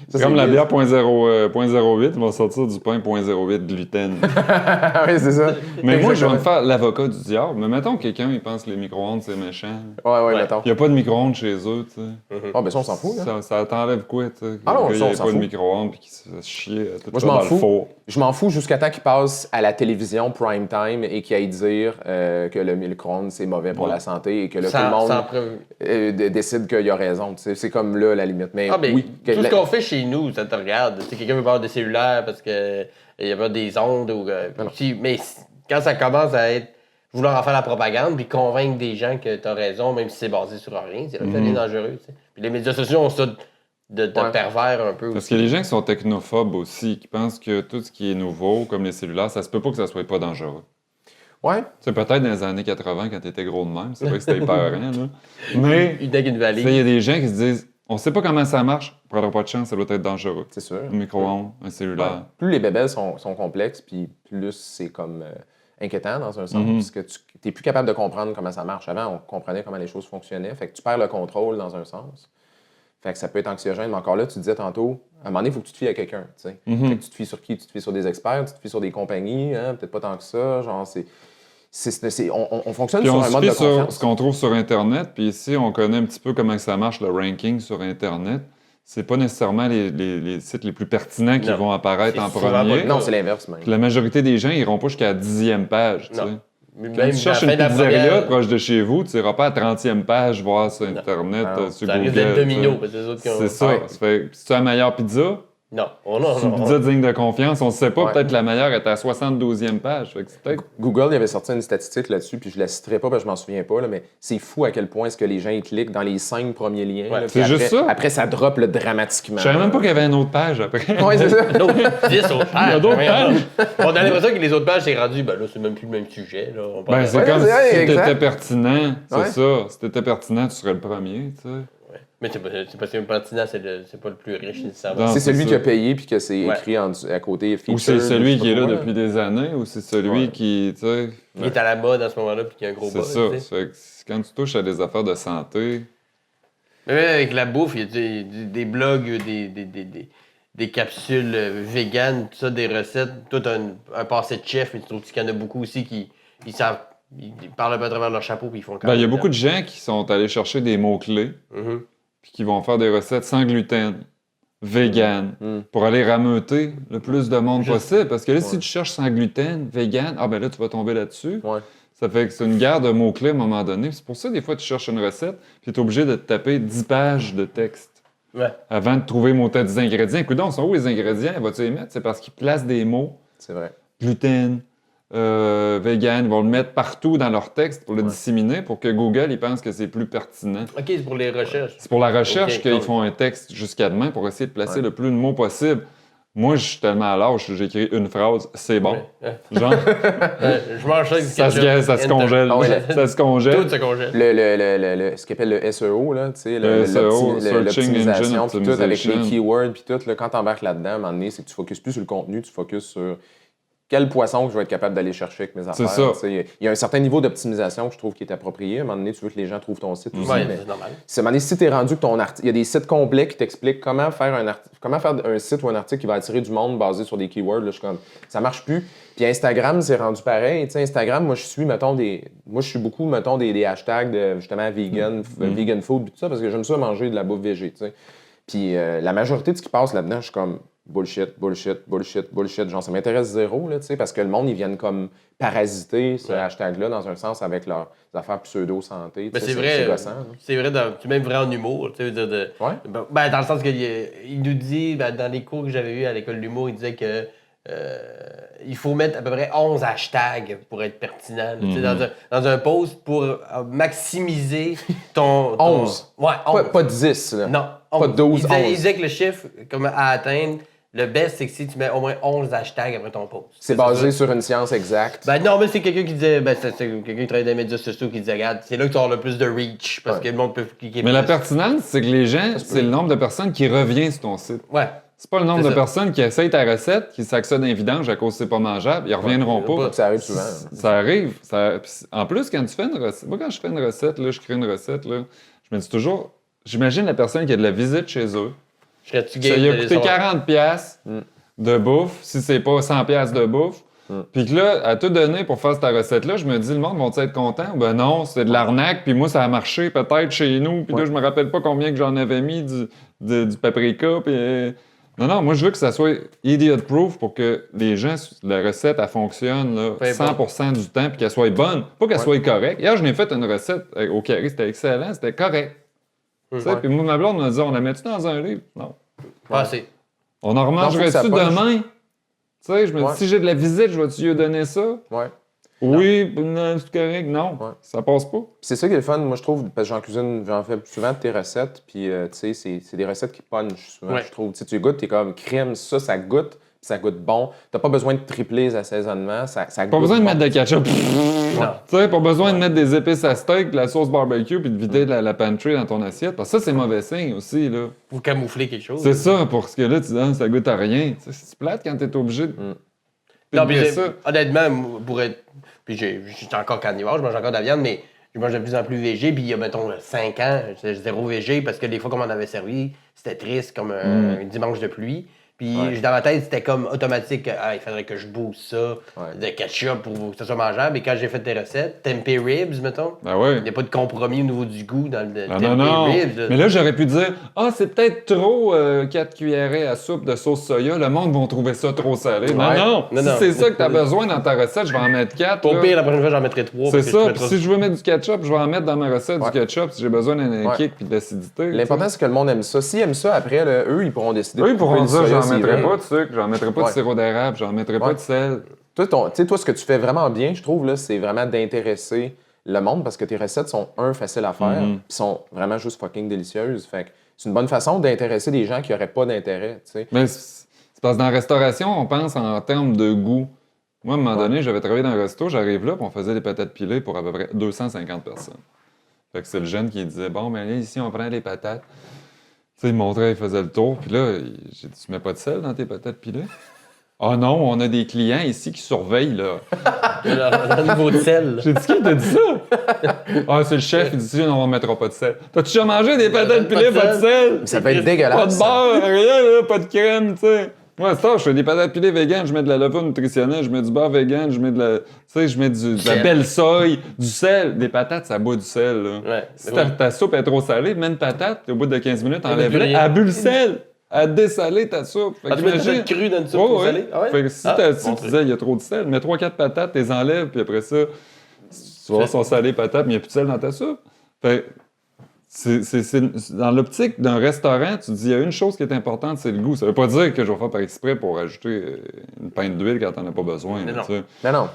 Ça, Comme la c'est- bière 0.08, ils vont sortir du pain 0.08 gluten. oui, c'est ça. Mais moi, je vais Exactement. me faire l'avocat du diable. Mais mettons que quelqu'un, il pense que les micro-ondes, c'est méchant. Ouais, Ouais. mettons. Il n'y a pas de micro-ondes chez eux, tu sais. Ah, ben ça, on s'en fout, là. Ça t'enlève quoi, tu sais? Ah non, qu'il ça, on n'y ait s'en pas de fout. micro-ondes puis qu'il se fasse chier tout Moi, ça je m'en dans le fous. four. Je m'en fous jusqu'à temps qu'il passe à la télévision prime time et qu'il aille dire que le micro-ondes, c'est mauvais pour Ouais. la santé et que là, tout sans, le monde sans preuve. décide qu'il a raison. Tu sais, c'est comme là, la limite. Mais Ah, ben, oui, tout ce qu'on fait chez nous, ça te regarde. Tu sais, quelqu'un veut avoir des cellulaires parce que il y a pas des ondes ou. Mais quand ça commence à être. Vouloir en faire la propagande puis convaincre des gens que tu as raison, même si c'est basé sur rien, c'est là que ça devient dangereux. Tu sais. Puis les médias sociaux ont ça de Ouais. pervers un peu. Parce aussi. qu'il y a des gens qui sont technophobes aussi, qui pensent que tout ce qui est nouveau, comme les cellulaires, ça se peut pas que ça soit pas dangereux. Ouais. C'est peut-être dans les années 80 quand t'étais gros de même, c'est vrai que c'était hyper rien, là. Mais Une avec une tu sais, il y valise. a des gens qui se disent on sait pas comment ça marche, on prendra pas de chance, ça doit être dangereux. C'est sûr. Un micro-ondes, un Ouais. cellulaire. Plus les bébelles sont complexes, puis plus c'est comme inquiétant dans un sens, parce que tu n'es plus capable de comprendre comment ça marche. Avant, on comprenait comment les choses fonctionnaient, fait que tu perds le contrôle dans un sens. Fait que ça peut être anxiogène, mais encore là, tu disais tantôt, à un moment donné, il faut que tu te fies à quelqu'un. Tu sais. Fait que tu te fies sur qui? Tu te fies sur des experts, tu te fies sur des compagnies, hein, peut-être pas tant que ça. Genre, on fonctionne Puis sur on un se mode fie de sur confiance. ce qu'on trouve sur Internet, puis ici, on connaît un petit peu comment ça marche, le ranking sur Internet. C'est pas nécessairement les sites les plus pertinents qui Non. vont apparaître C'est en souvent premier. pas Non, c'est l'inverse même. Puis la majorité des gens iront pas jusqu'à la 10e page. Tu sais. Non. Quand Même tu cherches à la une fin de la pizzeria première- proche de chez vous, tu n'iras pas à la 30e page voir sur Internet, Non. sur Ça Google. risque d'être domino, tu sais. parce que les autres qui ont. C'est ça. Ouais. Ça fait, si tu as la meilleure pizza, Non, oh non, c'est une non. pizza digne de confiance, on ne sait pas, Ouais. peut-être la meilleure est à la 72e page. Fait que c'est peut-être... Google, il avait sorti une statistique là-dessus, puis je la citerai pas parce que je m'en souviens pas, là, mais c'est fou à quel point est-ce que les gens ils cliquent dans les 5 premiers liens. Ouais. là, C'est puis juste après, ça. Après, ça drop là, dramatiquement. Je savais même pas qu'il y avait une autre page après. Ouais, c'est ça. L'autre, 10 autres pages. Il y a d'autres pages. On a l'impression que les autres pages, c'est rendu, ben là, c'est même plus le même sujet. Là. On parle Ben, de- c'est Ouais, comme c'est vrai, si exact. t'étais pertinent, c'est Ouais. ça. Si t'étais pertinent, tu serais le premier, tu sais. Mais c'est parce que le patinat, c'est pas le plus riche nécessairement. Non, C'est c'est celui ça. qui a payé puis que c'est Ouais. écrit à côté. Ou c'est featured, celui je sais qui est pas là quoi, depuis des années, ou c'est celui Ouais. qui, tu sais... Il est à la mode à ce moment-là, puis qu'il y a un gros C'est buzz. ça. tu sais. Fait que quand tu touches à des affaires de santé... Mais même avec la bouffe, il y a des blogs, des capsules véganes, tout ça, des recettes. Toi, t'as un passé de chef, mais tu trouves qu'il y en a beaucoup aussi qui ils savent, ils parlent un peu à travers leur chapeau, puis ils font quand Ben, il y a même beaucoup de gens qui sont allés chercher des mots-clés, Mhm. puis qui vont faire des recettes sans gluten, vegan, pour aller rameuter le plus de monde possible. Parce que là, si tu cherches sans gluten, vegan, ah ben là, tu vas tomber là-dessus. Ouais. Ça fait que c'est une guerre de mots-clés à un moment donné. C'est pour ça, des fois, tu cherches une recette, puis tu es obligé de te taper 10 pages de texte Ouais. avant de trouver des ingrédients. Écoute donc, sont où les ingrédients? Vas-tu les mettre? C'est parce qu'ils placent des mots, C'est vrai. gluten, vegan, ils vont le mettre partout dans leur texte pour le disséminer, pour que Google, il pense que c'est plus pertinent. OK, c'est pour les recherches. C'est pour la recherche Ok, qu'ils cool. font un texte jusqu'à demain pour essayer de placer le plus de mots possible. Moi, je suis tellement à l'âge que j'écris une phrase, c'est bon. Ouais. Genre, Je mange ça avec du ça se, ketchup. ça se Enter. congèle. Ah ouais, Ça se congèle. Tout se congèle. Ce qu'on appelle le SEO, là, tu sais, Le SEO, Searching l'optimisation, Engine puis tout, avec les Optimization. keywords, puis tout, là, quand t'embarques là-dedans, à un moment donné, c'est que tu focuses plus sur le contenu, tu focuses sur quel poisson que je vais être capable d'aller chercher avec mes affaires. ça. Tu sais. Il y a un certain niveau d'optimisation que je trouve qui est approprié. À un moment donné, tu veux que les gens trouvent ton site aussi. Ouais, mais c'est normal. à un moment donné, si tu es rendu que ton article... Il y a des sites complets qui t'expliquent comment faire un site ou un article qui va attirer du monde basé sur des keywords. Là, je suis comme, ça marche plus. Puis Instagram, c'est rendu pareil. Tu sais, Instagram, moi, je suis beaucoup, mettons, des hashtags de, justement, vegan food, puis tout ça, parce que j'aime ça manger de la bouffe végé, tu sais. Puis la majorité de ce qui passe là-dedans, je suis comme bullshit. Genre, ça m'intéresse zéro, là, tu sais, parce que le monde, ils viennent comme parasiter ce hashtag-là, dans un sens, avec leurs affaires pseudo-santé. tu Mais sais, c'est vrai, gossant, là. c'est vrai, c'est même vrai en humour, tu sais, Ouais. ben, dans le sens il nous dit, ben, dans les cours que j'avais eu à l'école de l'humour, il disait que il faut mettre à peu près 11 hashtags pour être pertinent, là, tu sais, dans un post pour maximiser ton... 11. Ouais, 11. Pas 10, là. Non, Pas 12, il 11. disait que le chiffre comme à atteindre, le best, c'est que si tu mets au moins 11 hashtags après ton post. C'est basé sur une science exacte. Ben non, mais c'est quelqu'un qui disait, c'est quelqu'un qui travaille dans les médias sociaux qui disait, regarde, c'est là que tu as le plus de reach, parce que le monde peut cliquer Mais plus. la pertinence, c'est que les gens, c'est le nombre de personnes qui reviennent sur ton site. Ouais. C'est pas le nombre C'est de ça. personnes qui essayent ta recette, qui s'accident d'un vidange à cause que c'est pas mangeable, ils reviendront pas. Ça arrive souvent. Ça arrive. En plus, quand tu fais une recette, moi, quand je fais une recette, là, je crée une recette, là, je me dis toujours, j'imagine la personne qui a de la visite chez eux. Serais-tu Ça game lui a de coûté les savoir? 40$ piastres de bouffe, si c'est pas 100$ piastres de bouffe. Puis que là, à tout donner pour faire cette recette-là, je me dis, le monde va être content? Ben non, c'est de l'arnaque, puis moi, ça a marché peut-être chez nous, puis là, je me rappelle pas combien que j'en avais mis du paprika, puis... Non, moi, je veux que ça soit idiot-proof pour que les gens, la recette, elle fonctionne là, Peu importe. 100% du temps, puis qu'elle soit bonne, pas qu'elle soit correcte. Hier, je n'ai fait une recette au carré, c'était excellent, c'était correct. Tu sais, puis moi, ma blonde m'a dit, on la met-tu dans un livre? Non. Pas assez. On en faut que remangerait-tu ça punch. demain? Tu sais, je me dis, Ouais. si j'ai de la visite, je vais-tu lui donner ça? Ouais. Oui, non, c'est correct, non. Ouais. Ça passe pas. Puis c'est ça qui est le fun, moi je trouve, parce que j'en fais souvent de tes recettes, puis tu sais, c'est des recettes qui punchent souvent, Ouais. je trouve. Tu sais, tu goûtes, t'es comme crème, ça goûte, puis ça goûte bon. T'as pas besoin de tripler les assaisonnements, ça goûte Pas besoin de bon. mettre de ketchup. Non. Tu sais, pas besoin de mettre des épices à steak, de la sauce barbecue, puis de vider la pantry dans ton assiette. Parce que ça, c'est mauvais signe aussi, là. Pour camoufler quelque chose. C'est ça, pour ce que là, tu dis, ah, ça goûte à rien. Tu sais, c'est plate quand t'es obligé de. Non, puis filtrer ça. honnêtement, pour être. Puis j'étais encore carnivore, je mange encore de la viande, mais je mange de plus en plus végé. Puis il y a, mettons, 5 ans, j'étais zéro végé parce que des fois, comme on avait servi, c'était triste, comme un dimanche de pluie. Puis dans ma tête, c'était comme automatique. Ah, il faudrait que je booste ça de ketchup pour que ça soit mangeable. Et quand j'ai fait tes recettes, tempeh ribs, mettons, Ben ouais. il n'y a pas de compromis au niveau du goût dans le Ah, tempeh non. ribs. là. Mais là, j'aurais pu dire, ah, c'est peut-être trop 4 cuillerées à soupe de sauce soya. Le monde va trouver ça trop salé. Ouais. Non. Non, Si non. c'est ça que t'as besoin dans ta recette, je vais en mettre 4. Au pire, la prochaine fois, j'en mettrai 3. C'est ça. Puis si je veux mettre du ketchup, je vais en mettre dans ma recette Ouais. du ketchup si j'ai besoin d'un Ouais. kick et de l'acidité. L'important, c'est que le monde aime ça. S'ils aiment ça, après, là, eux, ils pourront décider Oui, de pour couper en le dire, soya j'en s'ils mettrai veulent. pas de sucre, j'en mettrai pas Ouais. de sirop d'érable, j'en mettrai pas Ouais. de sel. Toi, toi, ce que tu fais vraiment bien, je trouve, là, c'est vraiment d'intéresser le monde parce que tes recettes sont, faciles à faire, puis sont vraiment juste fucking délicieuses. Fait que c'est une bonne façon d'intéresser des gens qui n'auraient pas d'intérêt, tu sais. Mais c'est parce que dans la restauration, on pense en termes de goût. Moi, à un moment donné, j'avais travaillé dans un resto, j'arrive là, puis on faisait des patates pilées pour à peu près 250 personnes. Fait que c'est le jeune qui disait, bon, ben là, ici, on prend des patates. Tu sais, il montrait, il faisait le tour. Puis là, j'ai dit, tu mets pas de sel dans tes patates pilées? Ah non, on a des clients ici qui surveillent, là. Le niveau de sel. J'ai dit, qui t'a dit ça? Ah, c'est le chef, il dit, si, on ne mettra pas de sel. T'as-tu déjà mangé des patates pilées, pas de sel? Ça peut être Pas dégueulasse. de beurre, rien, là, pas de crème, tu sais. Moi, c'est ça, je fais des patates pilées vegan, je mets de la levure nutritionnelle, je mets du beurre vegan, je mets de la. Tu sais, je mets de la belle soie, du sel. Des patates, ça boit du sel, là. Ouais. Si ta soupe est trop salée, mets une patate, puis au bout de 15 minutes, Elle enlève-la, veut plus rien. elle bu le sel. Elle désalé ta soupe. Fait Ah, tu mets qu'imagine- une crue dans une soupe Ouais, pour ouais. salée? Ah ouais? Fait que si Ah, tu bon disais, il y a trop de sel, mets 3-4 patates, tu les enlèves, puis après ça, tu vas voir son salé patate, mais il n'y a plus de sel dans ta soupe. Fait que c'est dans l'optique d'un restaurant, tu te dis, il y a une chose qui est importante, c'est le goût. Ça veut pas dire que je vais faire par exprès pour ajouter une pinte d'huile quand t'en as pas besoin. Mais là, non. tu sais. Mais non.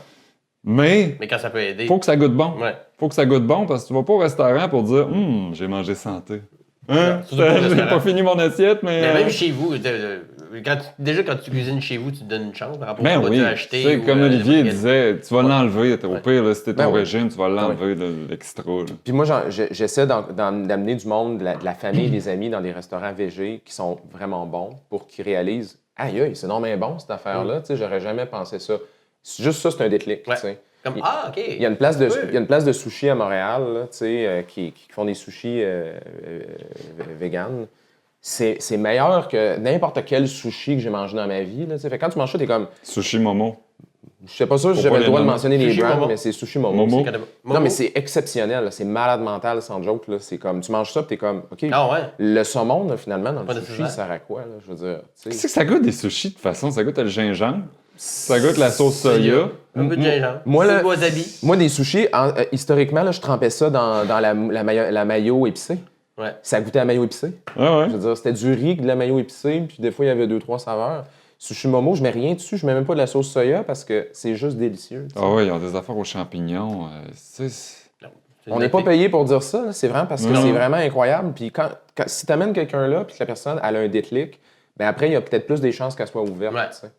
Mais Mais quand ça peut aider. faut que ça goûte bon. Ouais. Faut que ça goûte bon parce que tu vas pas au restaurant pour dire, j'ai mangé santé. Hein? Surtout pas au J'ai restaurant. pas fini mon assiette, mais. Mais même chez vous, déjà quand tu cuisines chez vous, tu te donnes une chance par rapport Ben à ce que oui, tu as acheté. tu sais, ou, comme Olivier n'importe disait, tu vas l'enlever. Au pire, là, si t'es Ben au oui. régime, tu vas l'enlever, l'extra. là. Puis moi, j'essaie d'amener du monde, de la famille, des amis dans des restaurants végés qui sont vraiment bons pour qu'ils réalisent « Aïe, aïe, c'est normalement bon cette affaire-là. Tu sais, j'aurais jamais pensé ça. » Juste ça, c'est un déclic. Ouais. Tu sais. Comme, OK. Il y a une place de, Oui. il y a une place de sushi à Montréal là, tu sais, qui font des sushis vegan. C'est meilleur que n'importe quel sushi que j'ai mangé dans ma vie. Là, tu sais. Fait que quand tu manges ça, t'es comme... Sushi Momo. Je sais pas sûr si Faut j'avais pas le les droit de nommer. mentionner les Sushi brands, Momo. mais c'est Sushi Momo. Momo. C'est Non, mais c'est exceptionnel. là. C'est malade mental, sans joke. Là. C'est comme, tu manges ça, puis t'es comme, OK, Ah ouais? le saumon, là, finalement, dans Pas le sushi, nécessaire. ça sert à quoi? Là? Je veux dire, tu Qu'est-ce sais. que ça goûte des sushis de toute façon? Ça goûte le gingembre, ça goûte la sauce soya. Un peu de gingembre. Moi, C'est là- le wasabi. Moi, des sushis, historiquement, là, je trempais ça dans la mayo épicée. Ouais. Ça goûtait à mayo épicée. Ah ouais? Je veux dire, c'était du riz, de la mayo épicée, puis des fois, il y avait 2-3 saveurs. Sushi Momo, je mets rien dessus, je mets même pas de la sauce soya parce que c'est juste délicieux. tu sais. Ah ouais, ils ont des affaires aux champignons. On n'est pas payé pour dire ça, là, c'est vraiment parce que Non. c'est vraiment incroyable. Puis si tu amènes quelqu'un là, puis que la personne elle a un déclic, ben après, il y a peut-être plus des chances qu'elle soit ouverte. Ouais. tu sais.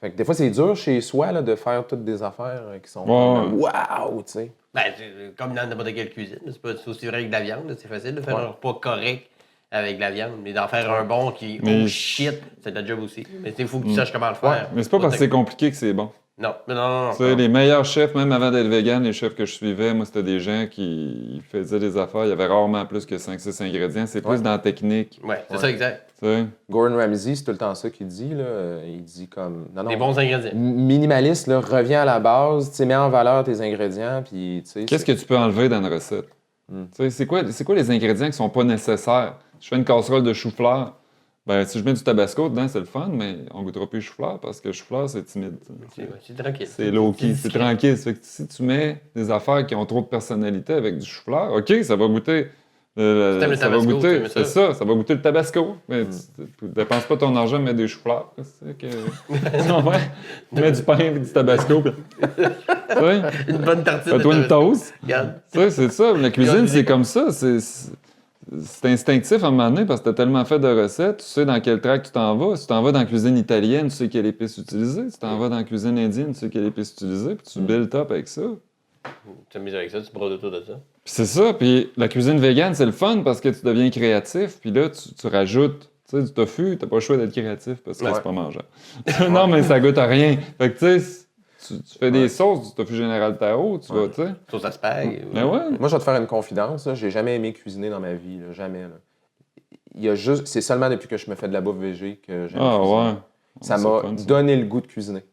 Fait que des fois, c'est dur chez soi là, de faire toutes des affaires qui sont Ouais. comme waouh, tu sais. Ben, c'est comme dans n'importe quelle cuisine. C'est aussi vrai avec de la viande. là. C'est facile de faire Ouais. un repas correct avec de la viande, mais d'en faire un bon qui, Mais- oh shit, c'est ta job aussi. Mais il faut que tu saches comment le faire. Mais c'est pas parce que c'est compliqué que c'est bon. Non, mais non. Tu sais, les meilleurs chefs, même avant d'être vegan, les chefs que je suivais, moi, c'était des gens qui faisaient des affaires. Il y avait rarement plus que 5-6 ingrédients. C'est plus Ouais. dans la technique. Ouais, c'est ça, exact. Tu sais. Gordon Ramsay, c'est tout le temps ça qu'il dit. Là. Il dit comme. Non, non. Des bons ingrédients. Minimaliste, là, reviens à la base, tu sais, mets en valeur tes ingrédients, puis tu sais. Qu'est-ce que tu peux enlever dans une recette? Tu sais, c'est quoi les ingrédients qui sont pas nécessaires? Je fais une casserole de chou-fleur. Ben, si je mets du tabasco dedans, c'est le fun, mais on goûtera plus le chou-fleur parce que le chou-fleur, c'est timide. C'est tranquille. C'est low-key, c'est discret. tranquille. Fait que si tu mets des affaires qui ont trop de personnalité avec du chou-fleur, OK, ça va goûter. t'aimes le Ça va tabasco, goûter, t'aimes c'est ça? ça va goûter le tabasco. Mais tu dépenses pas ton argent à mettre des chou-fleurs. C'est que... non, ouais. Tu mets du pain et du tabasco. Puis... tu sais, Une bonne tartine. de fais-toi une tabasco. toast. Regarde. Tu sais, c'est ça. La cuisine, c'est comme ça. C'est instinctif à un moment donné parce que tu as tellement fait de recettes, tu sais dans quel track tu t'en vas. Si tu t'en vas dans la cuisine italienne, tu sais quelle épice utiliser. Si tu t'en vas dans la cuisine indienne, tu sais quelle épice utiliser. Puis tu build up avec ça. Tu t'amuses avec ça, tu brodes autour de ça. Puis c'est ça. Puis la cuisine végane, c'est le fun parce que tu deviens créatif. Puis là, tu rajoutes. Tu sais, du tofu, t'as pas le choix d'être créatif parce que Ouais. c'est pas mangeable. non, mais ça goûte à rien. Fait que tu sais, tu fais des sauces, du tofu général Tao, tu vas, tu sais. Sauce à spag. Mais ouais. Moi, je vais te faire une confidence. là. J'ai jamais aimé cuisiner dans ma vie. Là. Jamais. Là. Il y a juste... C'est seulement depuis que je me fais de la bouffe végé que j'aime Ah cuisiner. ouais. Ça C'est m'a fun, ça. donné le goût de cuisiner.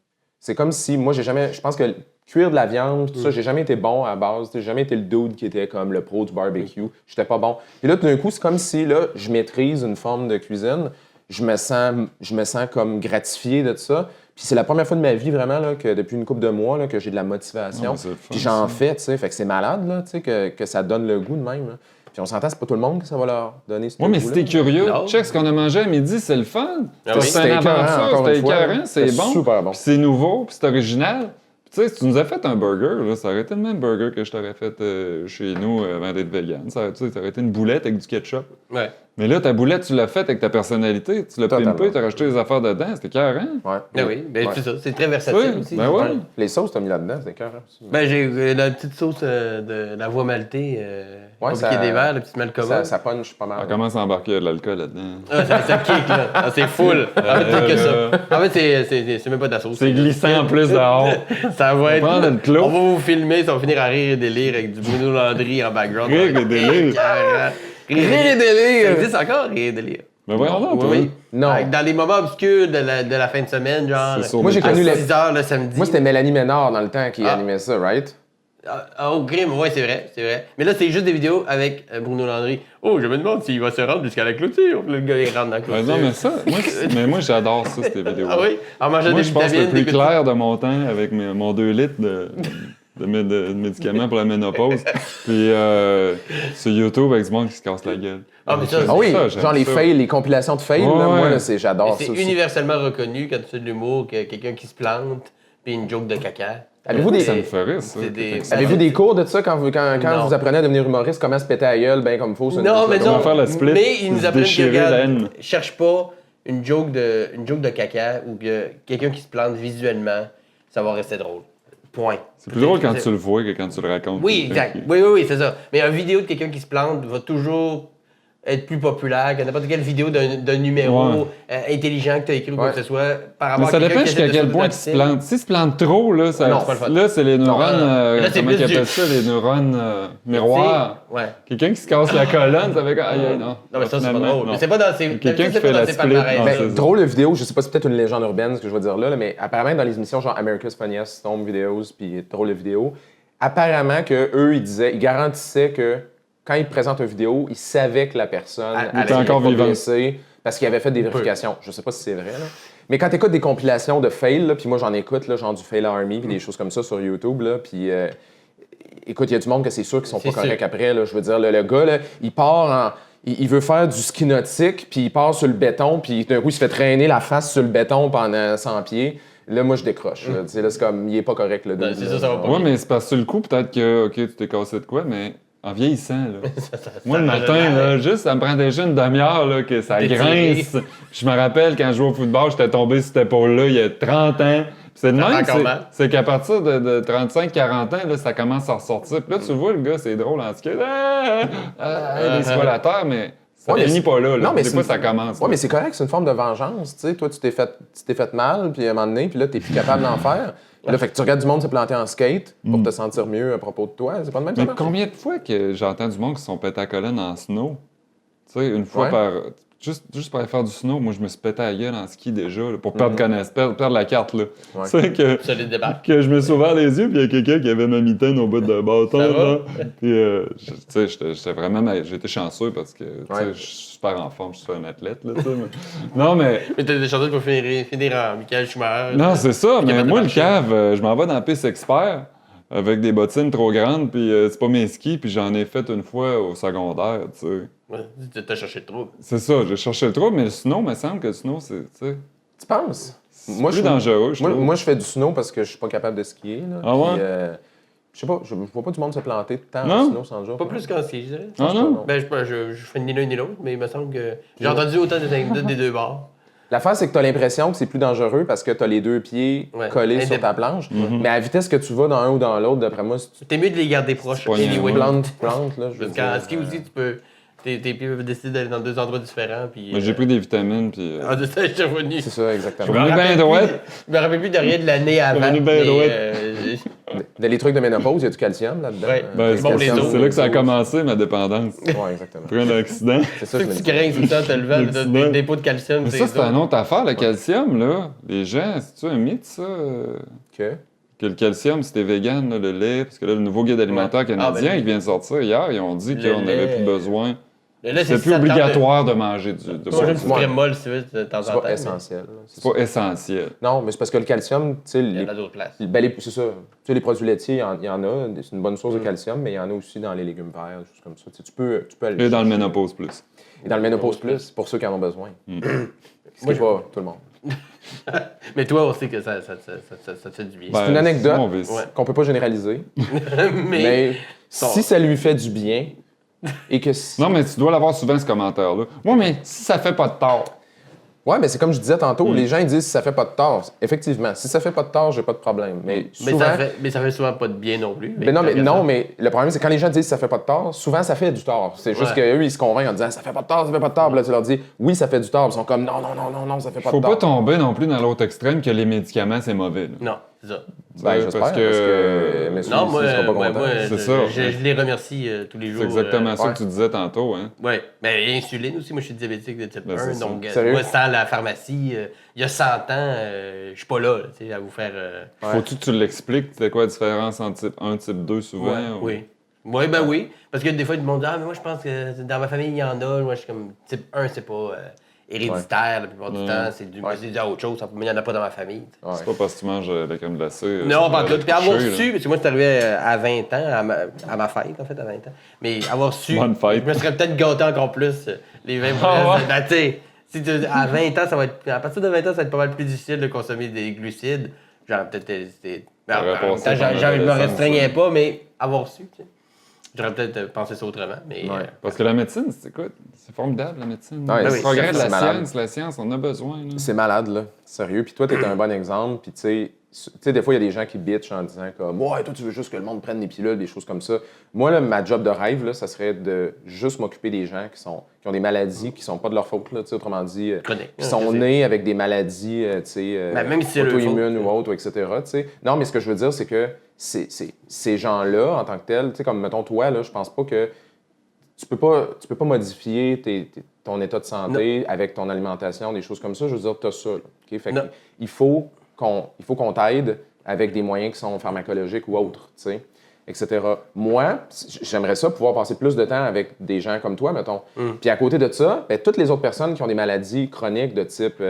C'est comme si, moi, j'ai jamais... Je pense que cuire de la viande, tout ça, j'ai jamais été bon à la base. J'ai jamais été le dude qui était comme le pro du barbecue. J'étais pas bon. Et là, tout d'un coup, c'est comme si, là, je maîtrise une forme de cuisine. Je me sens comme gratifié de ça. Puis c'est la première fois de ma vie, vraiment, là, que depuis une couple de mois, là, que j'ai de la motivation. Ah, c'est le fun, Puis j'en ça. fais, tu sais. Fait que c'est malade, là, tu sais, que ça donne le goût de même. Là. Puis on s'entend, c'est pas tout le monde que ça va leur donner ce Oui, mais si goût-là. t'es curieux, Non. check ce qu'on a mangé à midi, c'est le fun. Ah oui. C'est C'était une écœurant, aventure, encore c'était une fois, écœurant, là. c'est C'était bon. super bon. Puis c'est nouveau, puis c'est original. Puis Tu sais, si tu nous as fait un burger, là, ça aurait été le même burger que je t'aurais fait chez nous avant d'être vegan. Ça aurait été une boulette avec du ketchup. Ouais. Mais là, ta boulette, tu l'as faite avec ta personnalité. Tu l'as Totalement. pimpé, tu as rajouté les affaires dedans. C'était carré. Ouais. Ben oui, ben Ouais. c'est ça. C'est très versatile Oui, aussi. ben ouais. Les sauces que t'as mis là-dedans, c'est cœur aussi. Ben, j'ai la petite sauce de la voie maltée, Ouais, compliquée ça- des verres, le petit malcoma. Ça punch pas mal. On commence à embarquer de l'alcool là-dedans. Ah, ça kick, là. Ah, c'est full. En fait, c'est que ça. En fait, c'est même pas de la sauce. C'est glissant en plus dehors. Ça va être. On va prendre une clope. On va vous filmer, ça va finir à rire et délire avec du Bruno Landry en background. Rire et délire. Rire et délire. Ça existe encore, rire et délire. Mais voyons donc, toi. Oui. Non. Dans les moments obscurs de la fin de semaine, genre. C'est sûr. Moi, j'ai À connu 6 heures le samedi. Moi, c'était Mélanie Ménard dans le temps qui Ah. animait ça, right? Oh, crime, ouais, c'est vrai. Mais là, c'est juste des vidéos avec Bruno Landry. Oh, je me demande s'il va se rendre jusqu'à la clôture. Puis le gars, il rentre dans la clôture. Non, mais ça, moi j'adore ça, ces vidéos. Ah oui? En mangeant Moi, des je pense vitamines. le plus t'écoutes- clair de mon temps avec mon 2 litres de médicaments pour la ménopause. Puis sur YouTube, avec du monde qui se casse la gueule. Ah, mais ça, Ah oui, ça, j'aime genre les ça. fails, les compilations de fails, Ouais, là, moi, ouais. là, j'adore C'est ça aussi. universellement reconnu quand tu fais de l'humour que quelqu'un qui se plante puis une joke de caca. Avez-vous des- Ça me ferait, ça. C'est des- quelqu'un qui Avez-vous des cours de ça quand vous Non. apprenez à devenir humoriste, comment se péter à la gueule, bien comme il faut? sur une Non, mais plateau? non. faire la split, Mais ils nous se apprennent que, déchirer la regarde, haine. cherche pas une joke de caca ou que quelqu'un qui se plante visuellement, ça va rester drôle. Point. C'est plus drôle quand tu le vois que quand tu le racontes. Oui, exact. Oui, c'est ça. Mais une vidéo de quelqu'un qui se plante va toujours être plus populaire que n'importe quelle vidéo d'un numéro intelligent que tu as écrit ou quoi Ouais. que ce soit par Mais rapport ça à quelqu'un dépend qui jusqu'à essaie de quel point il se s'auto-doxer. plante. S'il se plante trop, là, Non, c'est pas le fun. là c'est les neurones, Là, c'est comment plus ils appellent du- ça, les neurones miroirs. Ouais. Quelqu'un qui se casse la colonne, ça fait comme, aïe, aïe, non. Non, mais ça, c'est pas Finalement, drôle. non. Mais c'est pas dans ces. Quelqu'un d'habitude, qui c'est fait pas dans la ces split, palmarès. non, Ben, c'est- drôle de vidéo, je sais pas si c'est peut-être une légende urbaine ce que je vais dire là, mais apparemment dans les émissions genre America's Funniest Home Videos puis drôle de vidéo, apparemment que eux ils garantissaient que quand ils présentent une vidéo, ils savaient que la personne était encore pas vivante. blessée parce qu'il avait fait des vérifications. Je sais pas si c'est vrai là. Mais quand tu écoutes des compilations de fails, là, puis moi j'en écoute là, genre du Fail Army puis des choses comme ça sur YouTube là, puis écoute, il y a du monde que c'est sûr qu'ils sont pas C'est sûr. corrects après là, je veux dire le gars là, il part il veut faire du ski nautique, puis il part sur le béton, puis d'un coup, il se fait traîner la face sur le béton pendant 100 pieds. Là, moi, je décroche. Là. Tu sais, là, c'est comme, il est pas correct, le Non, c'est ça, ça va pas. Ouais, mais c'est parce que sur le coup, peut-être que, OK, tu t'es cassé de quoi, mais en vieillissant, là. Moi, le matin, là, juste, ça me prend déjà une demi-heure, là, que ça D'étirer. grince. Je me rappelle, quand je jouais au football, j'étais tombé sur cette épaule-là il y a 30 ans. Puis c'est de Ça même, fait encore mal. c'est qu'à partir de 35-40 ans, là, ça commence à ressortir. Puis là, tu vois, le gars, c'est drôle en ski. Il se voit la terre, mais ça Ouais, mais finit c'est- pas là. Non, mais Des c'est fois, une- ça commence. Ouais, mais c'est correct, c'est une forme de vengeance. Tu sais, toi, tu t'es fait mal, puis à un moment donné, puis là, t'es plus capable d'en faire. Puis là, fait que tu regardes du monde se planter en skate pour te sentir mieux à propos de toi. C'est pas de même ça Mais marche? combien de fois que j'entends du monde qui se sont pété à la colonne en snow? Tu sais, une fois Ouais. par. Juste pour aller faire du snow, moi, je me suis pété à la gueule en ski déjà, là, pour perdre perdre la carte, là. Ouais. Tu sais, que Solide débarque. je me suis ouvert les yeux, puis il y a quelqu'un qui avait ma mitaine au bout de bâton. Ça va? Là. Puis, tu sais, j'étais vraiment. J'étais chanceux parce que, tu sais, Ouais. je suis super en forme, je suis un athlète, là, tu sais. mais- Non, mais. Mais t'as des chances pour finir en Michael Schumacher. Non, c'est ça, mais capable de moi, le marcher. cave, je m'en vais dans la piste expert avec des bottines trop grandes, puis c'est pas mes skis, puis j'en ai fait une fois au secondaire, tu sais. Ouais, t'as cherché le trou. C'est ça, j'ai cherché le trouble, mais le snow, me semble que le snow, c'est, tu sais, Tu penses? plus dangereux, je trouve. Moi, je fais du snow parce que je suis pas capable de skier. Là, Ah ouais? puis, je sais pas, je vois pas du monde se planter tant Non? en snow sans jour. Pas plus qu'en ski, je dirais. Ah non? Ben, je fais ni l'un ni l'autre, mais il me semble que. J'ai entendu autant des anecdotes des deux bords. L'affaire, c'est que tu as l'impression que c'est plus dangereux parce que tu as les deux pieds Ouais. collés sur ta planche. Mais à la vitesse que tu vas dans un ou dans l'autre, d'après moi, si tu T'es mieux de les garder proches. pas Anyway. niaiseux. plantes, là, je veux Parce qu'en dire, ski aussi, tu peux. Tes pieds peuvent décider d'aller dans deux endroits différents. Puis, Mais j'ai pris des vitamines, puis. Ah, de ça, je suis revenu. C'est ça, exactement. Je me rappelle bien droite. Je me rappelle plus de rien de l'année avant. revenu bien mais, droite. Dans les trucs de ménopause, il y a du calcium là-dedans. Ouais. Ben, c'est bon pour les c'est os. là que ça a commencé, ma dépendance. Ouais, exactement. Après un accident. C'est ça C'est que que je tu me dis. crains tout le temps, te levant, t'as des dépôts de calcium. Mais sur ça, les c'est une os. autre affaire, le calcium, là. Les gens, c'est-tu un mythe, ça? Que? Que le calcium, c'était vegan, là, le lait, parce que là, le nouveau guide alimentaire Ouais. canadien Ah, ben, qui vient de sortir hier, ils ont dit le qu'on n'avait lait- plus besoin. Mais là, C'est plus si ça te tente obligatoire de manger de de manger une boire petite du lait. crème molle, si tu veux, de temps en C'est temps. pas mais essentiel. là. C'est pas essentiel. Non, mais c'est parce que le calcium, tu sais, Il y en a d'autres places. c'est ça. Tu sais, les produits laitiers, il y en a. C'est une bonne source de calcium, mais il y en a aussi dans les légumes verts, des choses comme ça. Tu sais, tu peux aller Et dans le chercher. ménopause plus. Et dans le ménopause plus, pour ceux qui en ont besoin. Ce qui Moi, est pas tout le monde. Mais toi, on sait que ça te fait du bien. C'est une anecdote mon vice. Ouais. qu'on peut pas généraliser. Mais si ça lui fait du bien et que si... Non, mais tu dois l'avoir souvent, ce commentaire-là. Ouais, mais si ça fait pas de tort. Ouais, mais c'est comme je disais tantôt, les gens ils disent si ça fait pas de tort. Effectivement, si ça fait pas de tort, j'ai pas de problème. Mais souvent... Mais ça fait souvent pas de bien non plus. Mais le problème, c'est quand les gens disent si ça fait pas de tort, souvent ça fait du tort. C'est juste qu'eux, ils se convainquent en disant ça fait pas de tort, ça fait pas de tort. Puis là, tu leur dis oui, ça fait du tort. Ils sont comme non, ça fait pas de Faut tort. pas tomber non plus dans l'autre extrême que les médicaments, c'est mauvais. Là. Non, c'est ça. Ben, j'espère, parce que mais Non, moi, C'est ça. je les remercie tous les jours. C'est exactement ça que tu disais tantôt. Hein? Oui, mais l'insuline aussi, moi je suis diabétique de type Ben, 1, c'est ça. donc Sérieux? moi sans la pharmacie, il y a 100 ans, je suis pas là, tu sais, à vous faire... Faut-tu que tu l'expliques? C'est quoi la différence entre type 1 et type 2 souvent? Oui. Oui, ben oui. Parce que des fois, ils me disent ah, mais moi je pense que dans ma famille, il y en a. Moi je suis comme type 1, c'est pas héréditaire la plupart du temps, c'est dû à autre chose, mais il n'y en a pas dans ma famille. C'est pas parce que tu manges la crème glacée. Non, pas tout. Puis avoir touché, su, parce que moi, c'est arrivé à 20 ans, à ma fête, en fait, à 20 ans. Mais avoir su, Bonne fête. je me serais peut-être gâté encore plus les 20 prochaines. Ben, tu sais, à 20 ans, à partir de 20 ans, ça va être pas mal plus difficile de consommer des glucides. Genre, peut-être hésité. En même temps, je me restreignais pas, mais avoir su, tu sais. J'aurais peut-être pensé ça autrement, mais... Parce que la médecine, c'est formidable, la médecine. Ouais, le progrès de c'est la science, on a besoin. Là. C'est malade, là. Sérieux. Puis toi, t'es un bon exemple. Puis tu sais, des fois, il y a des gens qui bitchent en disant comme ouais, toi, tu veux juste que le monde prenne des pilules, des choses comme ça. Moi, là, ma job de rêve, là, ça serait de juste m'occuper des gens qui ont des maladies qui sont pas de leur faute, là, autrement dit, qui sont nés avec des maladies, même si c'est auto-immunes ou autres, etc. T'sais. Non, mais ce que je veux dire, c'est que ces gens-là, en tant que tels, comme mettons toi, là, je pense pas que tu peux pas modifier ton état de santé avec ton alimentation, des choses comme ça. Je veux dire, tu as ça. Là, okay? Fait il faut qu'on t'aide avec des moyens qui sont pharmacologiques ou autres, etc. Moi, j'aimerais ça pouvoir passer plus de temps avec des gens comme toi, mettons. Puis à côté de ça, toutes les autres personnes qui ont des maladies chroniques de type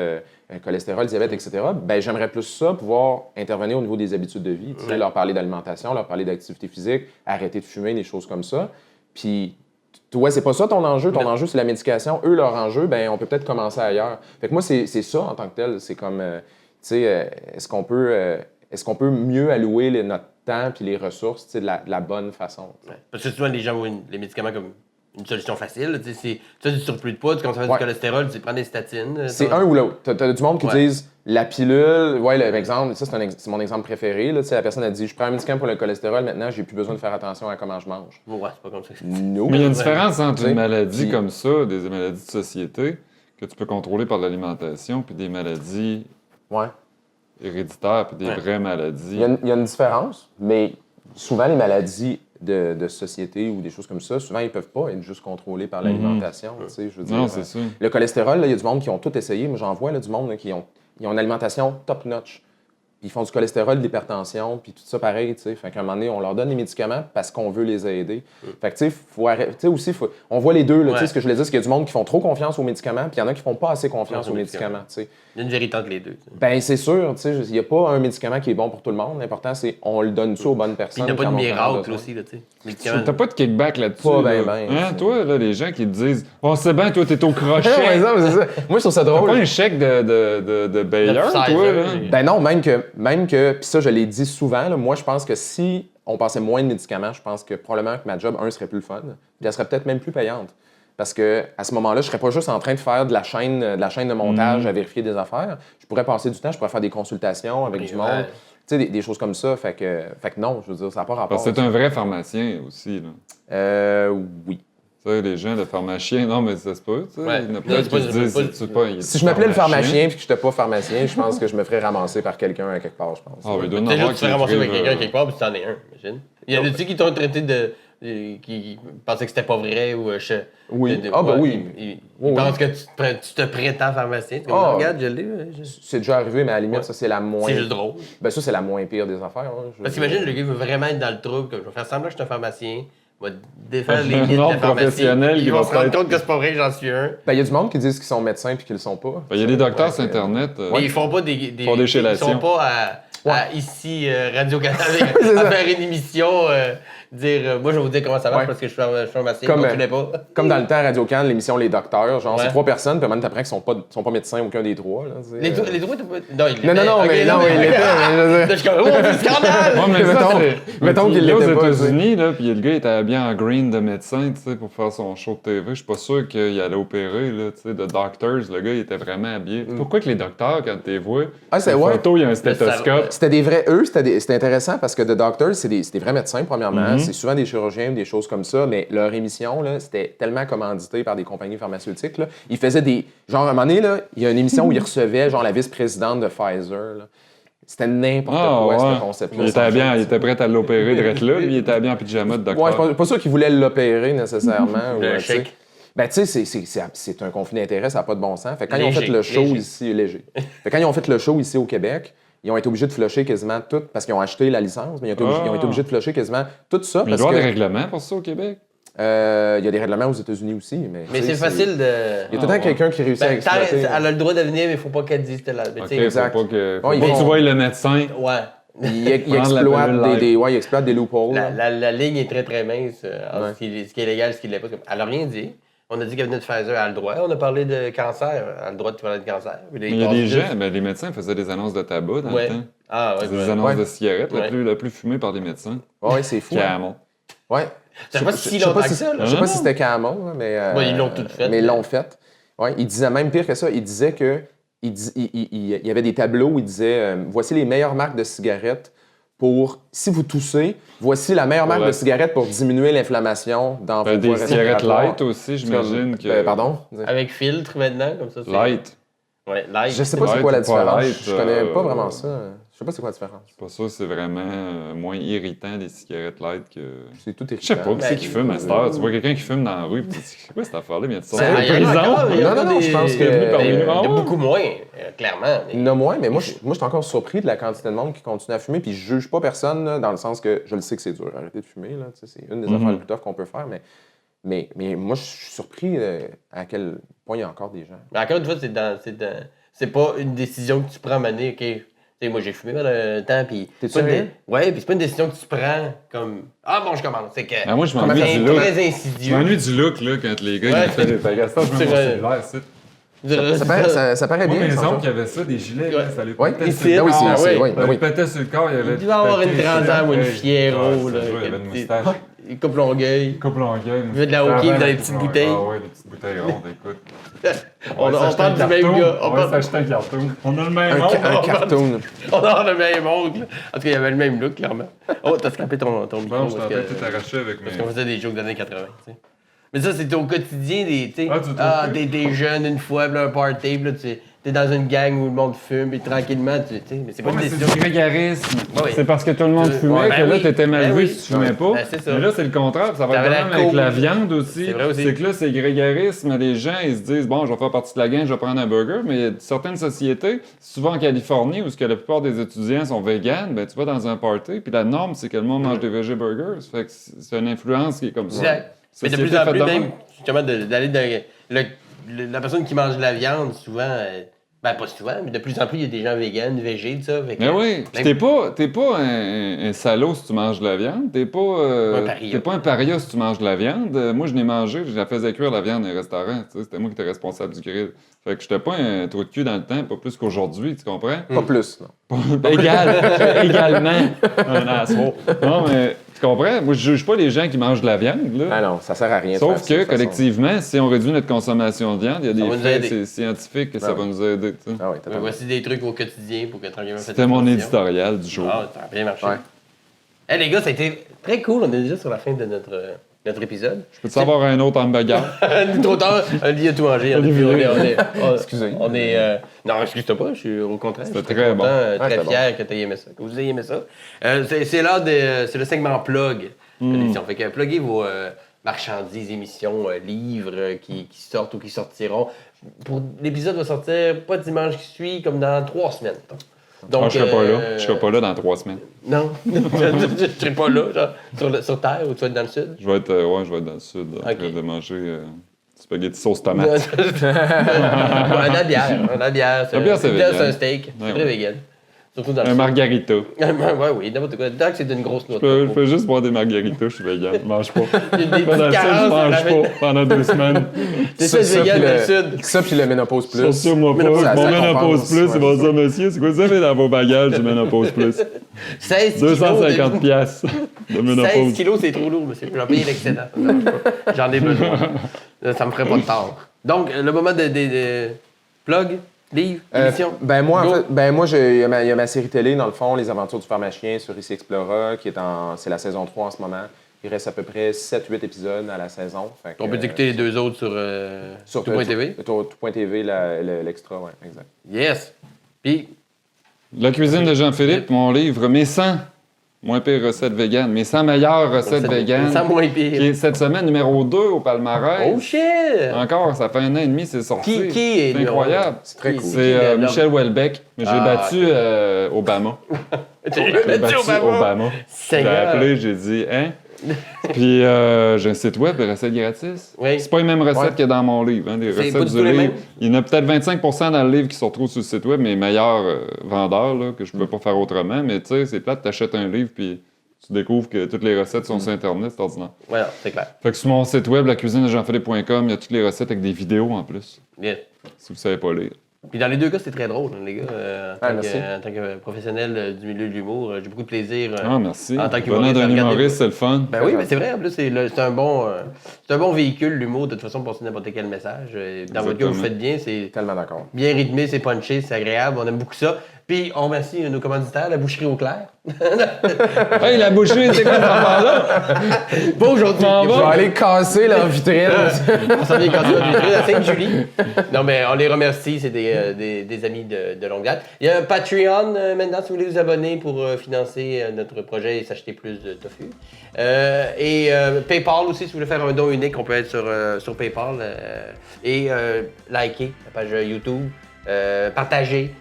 cholestérol, diabète, etc., j'aimerais plus ça, pouvoir intervenir au niveau des habitudes de vie, leur parler d'alimentation, leur parler d'activité physique, arrêter de fumer, des choses comme ça. Puis toi, c'est pas ça ton enjeu. Ton enjeu, c'est la médication. Eux, leur enjeu, on peut peut-être commencer ailleurs. Fait que moi, c'est ça en tant que tel. C'est comme, est-ce qu'on peut mieux allouer notre temps puis les ressources de la bonne façon? Ouais. Parce que souvent, les gens voient les médicaments comme une solution facile. Tu as du surplus de poids, quand tu fais du cholestérol, tu prends des statines. C'est un ou l'autre. Tu as du monde qui disent la pilule, l'exemple, ça c'est mon exemple préféré. Là, la personne a dit je prends un médicament pour le cholestérol, maintenant j'ai plus besoin de faire attention à comment je mange. Ouais, c'est pas comme ça. No. Mais il y a une différence entre une maladie comme ça, des maladies de société, que tu peux contrôler par l'alimentation, puis des maladies héréditaires, puis des vraies maladies. Il y a une différence, mais souvent les maladies de société ou des choses comme ça, souvent, ils peuvent pas être juste contrôlés par l'alimentation. Je veux dire, non, c'est ça. Le cholestérol, il y a du monde qui ont tout essayé. Moi, j'en vois du monde là, qui ont une alimentation top-notch. Puis ils font du cholestérol, de l'hypertension, puis tout ça pareil, tu sais. Fait qu'à un moment donné, on leur donne des médicaments parce qu'on veut les aider. Fait que, tu sais, faut arrêter. Aussi, on voit les deux, là, tu sais, ce que je voulais dire, c'est qu'il y a du monde qui font trop confiance aux médicaments, puis il y en a qui font pas assez confiance aux médicaments, tu sais. Il y a une vérité entre les deux. Ben, c'est sûr, tu sais, il n'y a pas un médicament qui est bon pour tout le monde. L'important, c'est on le donne-tu aux bonnes personnes. Il n'y a pas de miracle aussi, là, tu sais. T'as pas de kickback là-dessus. Pas hein, toi, là, les gens qui te disent on sait bien, toi, t'es au crochet. c'est ça. Moi, je trouve ça drôle. T'as pas un chèque de Bayer, toi, là? Ben non, même que puis ça, je l'ai dit souvent, là, moi, je pense que si on passait moins de médicaments, je pense que probablement que ma job, serait plus le fun, puis elle serait peut-être même plus payante. Parce que à ce moment-là, je serais pas juste en train de faire de la chaîne de montage à vérifier des affaires. Je pourrais passer du temps, je pourrais faire des consultations avec du monde, tu sais, des choses comme ça. Fait que non, je veux dire, ça n'a pas rapport. Parce que c'est un vrai pharmacien aussi, là. Oui. Tu sais, les gens, le pharmacien, non, mais ça se peut, tu sais. Ouais. Il y en a plein qui se disent, si je m'appelais le pharmacien et que je n'étais pas pharmacien, je pense que je me ferais ramasser par quelqu'un à quelque part, je pense. Ah, il doit en Peut-être avoir que tu te fais ramasser avec quelqu'un quelque part, puis tu en es un, imagine. Il y en a-tu qui t'ont traité qui pensaient que c'était pas vrai ou oui. Ils pensent que tu te prétends pharmacien. Regarde, je l'ai. C'est déjà arrivé, mais à la limite, ça, c'est la moins... C'est juste drôle. Ben ça, c'est la moins pire des affaires. Parce qu'imagine, le gars veut vraiment être dans le trouble, comme je vais faire semblant que je suis un pharmacien, je vais défaire les mythes de la pharmacie. Professionnel Ils qui vont va se rendre peut-être- compte que c'est pas vrai, j'en suis un. Ben, il y a du monde qui disent qu'ils sont médecins puis qu'ils le sont pas. Il y a des docteurs sur Internet. Mais ils font pas des font des Ils chellations. sont pas ici, Radio-Canada, à faire une émission, dire moi je vais vous dire comment ça marche parce que je suis pharmacien, Comme, je ne pas. Comme dans le temps à Radio-Can, l'émission Les Docteurs, genre Ouais. c'est 3 personnes, puis même t'apprends qu'ils sont pas médecins, aucun des 3. Là, Les trois, t'as pas. Non, mais il l'était. Je suis comme, oh, c'est scandale! Ouais, mais ça, mettons qu'il là, aux l'était pas, États-Unis, là, puis le gars était habillé en green de médecin, tu sais, pour faire son show de TV. Je suis pas sûr qu'il allait opérer, là, tu sais, de Doctors. Le gars, il était vraiment habillé. Pourquoi que les docteurs, quand tu les vois, c'est une ouais. photo, il y a un stéthoscope. C'était des vrais. C'était intéressant parce que The Doctors, c'est des vrais médecins, premièrement. C'est souvent des chirurgiens, des choses comme ça, mais leur émission, là, c'était tellement commandité par des compagnies pharmaceutiques. Là. Ils faisaient des. Genre, à un moment donné, là, il y a une émission où ils recevaient, genre, la vice-présidente de Pfizer. Là. C'était n'importe quoi, ce concept-là. Il était prêt à l'opérer de là. Lui, il était habillé en pyjama de docteur. Ouais, je suis pas sûr qu'ils voulaient l'opérer nécessairement. Le ou, chèque. Ben, tu sais, c'est un conflit d'intérêt, ça n'a pas de bon sens. Fait que quand ils ont Léger, fait le show léger. ici, léger. Fait que quand ils ont fait le show ici au Québec, ils ont été obligés de flusher quasiment tout, parce qu'ils ont acheté la licence, mais ils ont été obligés de flusher quasiment tout ça. Mais il Parce doit y avoir que des règlements pour ça au Québec. il y a des règlements aux États-Unis aussi. Mais Mais tu sais, c'est facile de. Il y a tout le temps quelqu'un qui réussit à Ben, exploiter. elle a le droit de venir, mais il faut pas qu'elle dise telle. OK, exact. faut pas que, Ouais, ils faut pas que font- tu vois le médecin. Ouais. Ils Prendre la exploitent pilule ils exploitent des loopholes. La ligne est très très mince entre ce qui est légal et ce qui ne l'est pas. Elle n'a rien dit. On a dit qu'elle venait de Pfizer, elle a le droit. On a parlé de cancer, elle a le droit de parler de cancer. Mais il y a des gens, les médecins faisaient des annonces de tabac dans le temps. Ah, ouais. Des annonces de cigarettes, Ouais. la plus fumée par les médecins. Ouais, c'est fou. Camel. Ouais. Ça fait pas si Je sais longtemps pas que si- ça, là. Je sais pas si c'était Camel, mais. Ils l'ont tout fait. Mais ils l'ont fait. Ouais, il disait même pire que ça. Il disait que. Il y avait des tableaux où il disait voici les meilleures marques de cigarettes pour. Si vous toussez, voici la meilleure marque de cigarettes pour diminuer l'inflammation dans vos Des voies cigarettes respiratoires. light aussi, j'imagine que. Pardon? Avec filtre maintenant, comme ça. c'est- Light. Ouais, light. Je sais pas c'est Light quoi la ou pas différence. light, Je connais pas vraiment ça. Je sais pas c'est quoi la différence. Je suis pas sûr que c'est vraiment moins irritant les cigarettes light que. C'est tout Je sais pas, qui c'est qui fume à cette heure? Tu vois quelqu'un qui fume dans la rue, puis tu dis, c'est quoi cette affaire-là? Mais tu sors Ben, de il y en a encore, il y a Non, encore non, je pense que- il y a Ah ouais? beaucoup moins, clairement. Il y en a moins, mais moi, je suis encore surpris de la quantité de monde qui continue à fumer. Puis je juge pas personne, là, dans le sens que je le sais que c'est dur. Arrêter de fumer, là, tu sais, c'est une des affaires les plus tough qu'on peut faire. Mais moi, je suis surpris à quel point il y a encore des gens. Mais encore une fois, c'est pas une décision que tu prends à mener, OK. Tu sais, moi, j'ai fumé pendant un temps, puis... T'es c'est pas une sérieux? Ouais, puis c'est pas une décision que tu prends comme... Ah bon, je commence. C'est que... Ah, moi, je c'est m'ennuie du look. très Je insidieux. m'ennuie du look, là, quand les gars, Ouais, ils font des bagasses. Je mets mon c'est- cellulaire, c'est. Ça paraît Moi, bien. mes sans oncles ça. qui avaient ça, des gilets, là, ça les Ouais, pétait ici, sur le Ah oui, corps. ah, c'est oui. oui, Ça les oui. pétait sur le corps, il y avait. Il doit avoir une 30 ans ou une fièvre, là. Il y avait une moustache. Il coupe Longueuil. Coupe longueuil. Il veut de la hockey dans les petites bouteilles. Ah ouais, des petites bouteilles rondes, écoute. On parle du même gars. On va s'acheter un carton. On a le même Un oncle. cartoon. On a le même ongle. En tout cas, il avait le même look, clairement. Oh, t'as scrapé ton micro. Bon, je parce t'en que- fait tout arraché avec mes. Parce qu'on faisait des jokes des années 80, tu sais. Mais ça, c'était au quotidien des, tu sais, Ah, tu trouves des jeunes une fois, puis là, un party, puis là, t'es dans une gang où le monde fume, puis tranquillement, tu sais, mais c'est pas Ouais, une mais c'est décision. du grégarisme. Oui. C'est parce que tout le monde Ouais, fumait ben que là, oui. t'étais mal Ben vu oui. si tu fumais pas. Ben, c'est ça. Mais là, c'est le contraire. Ça va T'avais être la même avec coke. la viande aussi. C'est vrai aussi. C'est que là, c'est le grégarisme. Les gens, ils se disent, bon, je vais faire partie de la gang, je vais prendre un burger. Mais il y a certaines sociétés, souvent en Californie, où ce que la plupart des étudiants sont véganes, ben tu vas dans un party, puis la norme, c'est que le monde mange des végé burgers. Ça fait que c'est une influence qui est comme ça. Exact. Mais de Société plus en faite plus, de même, même. justement, d'aller dans. La personne qui mange de la viande, souvent. Ben, pas souvent, mais de plus en plus, il y a des gens véganes, végés, tout ça. Fait que- Mais oui, puis t'es pas un salaud si tu manges de la viande, t'es pas un paria si tu manges de la viande. Moi, je l'ai mangé, je la faisais cuire la viande dans les restaurants, tu sais, c'était moi qui étais responsable du grill. Fait que j'étais pas un trou de cul dans le temps, pas plus qu'aujourd'hui, tu comprends? Pas plus, non. Également un asshole. Non, mais tu comprends? Moi, je juge pas les gens qui mangent de la viande, là. Ah non, ça sert à rien. de Sauf faire ça, de que, toute façon. collectivement, si on réduit notre consommation de viande, il y a Ça va des nous faits aider. scientifiques que ça Ah va oui. nous aider, tu sais. Ah oui, Mais totalement. voici des trucs au quotidien pour que tranquillement faites C'était mon attention. éditorial du jour. Ah, ça a bien marché. Ouais. Hey, les gars, ça a été très cool. On est déjà sur la fin de notre épisode. Peux-tu avoir un autre hamburger? Trop tard, Olivier a tout mangé. Excusez. On est. Non, excuse-toi pas, je suis au contraire. C'était je suis très content, bon. très c'était fier que tu aies aimé ça, que vous ayez aimé ça. C'est l'heure de. C'est le segment plug de l'émission. Fait que pluguez vos marchandises, émissions, livres qui sortent ou qui sortiront. L'épisode va sortir pas dimanche qui suit, comme dans 3 semaines. Donc, Je serai pas là. Je serai pas là dans 3 semaines. Non, je serai pas là, genre, sur Terre ou tu vas être dans le sud. Je vais être dans le sud, en train Ok. de manger spaghetti sauce tomate. La bière, c'est La bière, c'est vegan. un steak, c'est Ouais, très ouais. vegan. Surtout dans le Un sud. margarita. Ouais, oui, n'importe quoi. Tant que c'est d'une grosse noix. Je peux juste boire des margaritas, je suis vegan. Je mange pas. Des petites Pendant ça, je carences, mange ça pas pendant 2 semaines. C'est ça, le vegan puis du sud. Ça, puis le ménopause plus. Surtout moi pas. Ménopause, Mon ça ménopause compense, plus, ouais. ils vont dire, monsieur, c'est quoi ça fait dans vos bagages du ménopause plus? 16 kilos. 250 piastres de 16 ménopause. kilos, c'est trop lourd, monsieur. J'en paye l'excédent. J'en ai besoin. Ça me ferait pas de tort. Donc, le moment de plug, livre, émission. Moi, Go. en fait, il y a ma série télé, dans le fond, Les Aventures du pharmacien sur IC Explora, c'est la saison 3 en ce moment. Il reste à peu près 7-8 épisodes à la saison. Fait que, On peut écouter les deux autres sur tout.tv. Tout.tv, l'extra, oui, exact. Yes. Puis, La cuisine de Jean-Philippe, mon livre, mes 100 moins pires recettes véganes, mes 100 meilleures recettes véganes. Ça moins Qui pire. est cette semaine numéro 2 au palmarès. Oh shit! Encore, ça fait 1 an et demi, c'est sorti. Qui est C'est incroyable. C'est très cool. C'est Michel Houellebecq. Mais j'ai battu Obama. J'ai battu Obama. J'ai Seigneur. appelé, j'ai dit, hein? Puis j'ai un site web de recettes gratis. Oui. C'est pas les mêmes recettes Ouais. que dans mon livre. Hein, les C'est pas recettes du du tout les livre. mêmes. Il y en a peut-être 25% dans le livre qui se retrouvent sur le site web, mes meilleurs vendeurs, là, que je peux pas faire autrement. Mais tu sais, c'est plate, t'achètes un livre, puis tu découvres que toutes les recettes sont sur Internet, c'est ordinaire. Voilà, c'est clair. Fait que sur mon site web, lacuisinedejeanphilippe.com, il y a toutes les recettes avec des vidéos en plus, Yes. si vous savez pas lire. Puis dans les deux cas, c'était très drôle, hein, les gars. merci. En tant que professionnel du milieu de l'humour, j'ai beaucoup de plaisir. Ah, merci. En tant qu'humoriste, Venant d'un regardez- humoriste, c'est le fun. Ben oui, mais c'est vrai, en plus, c'est un bon véhicule, l'humour, de toute façon, pour passer n'importe quel message. Dans votre cas, vous Exactement. faites bien, c'est Tellement d'accord. bien rythmé, c'est punché, c'est agréable, on aime beaucoup ça. Puis on remercie nos commanditaires, la boucherie au clair. Hey, la boucherie, c'est quoi cette affaire-là? Pas aujourd'hui. M'en Je va. vais aller casser leur vitrine. On s'en vient quand tu vas à Sainte-Julie. Non, mais on les remercie, c'est des amis de longue date. Il y a un Patreon maintenant, si vous voulez vous abonner pour financer notre projet et s'acheter plus de tofu. Et PayPal aussi, si vous voulez faire un don unique, on peut être sur PayPal. Et liker la page YouTube, partager.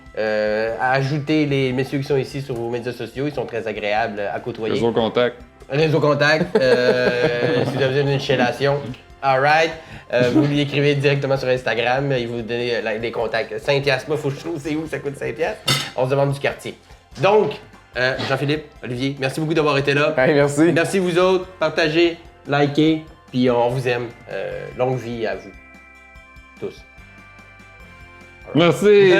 Ajouter les messieurs qui sont ici sur vos médias sociaux, ils sont très agréables à côtoyer. Réseau contact. Réseau contact, si vous avez besoin d'une chelation, alright. Vous lui écrivez directement sur Instagram, il vous donne les contacts. 5$, moi, faut que je trouve c'est où ça coûte 5$. On se demande du quartier. Donc, Jean-Philippe, Olivier, merci beaucoup d'avoir été là. Hey, merci. Merci vous autres, partagez, likez, puis on vous aime. Longue vie à vous tous. Merci.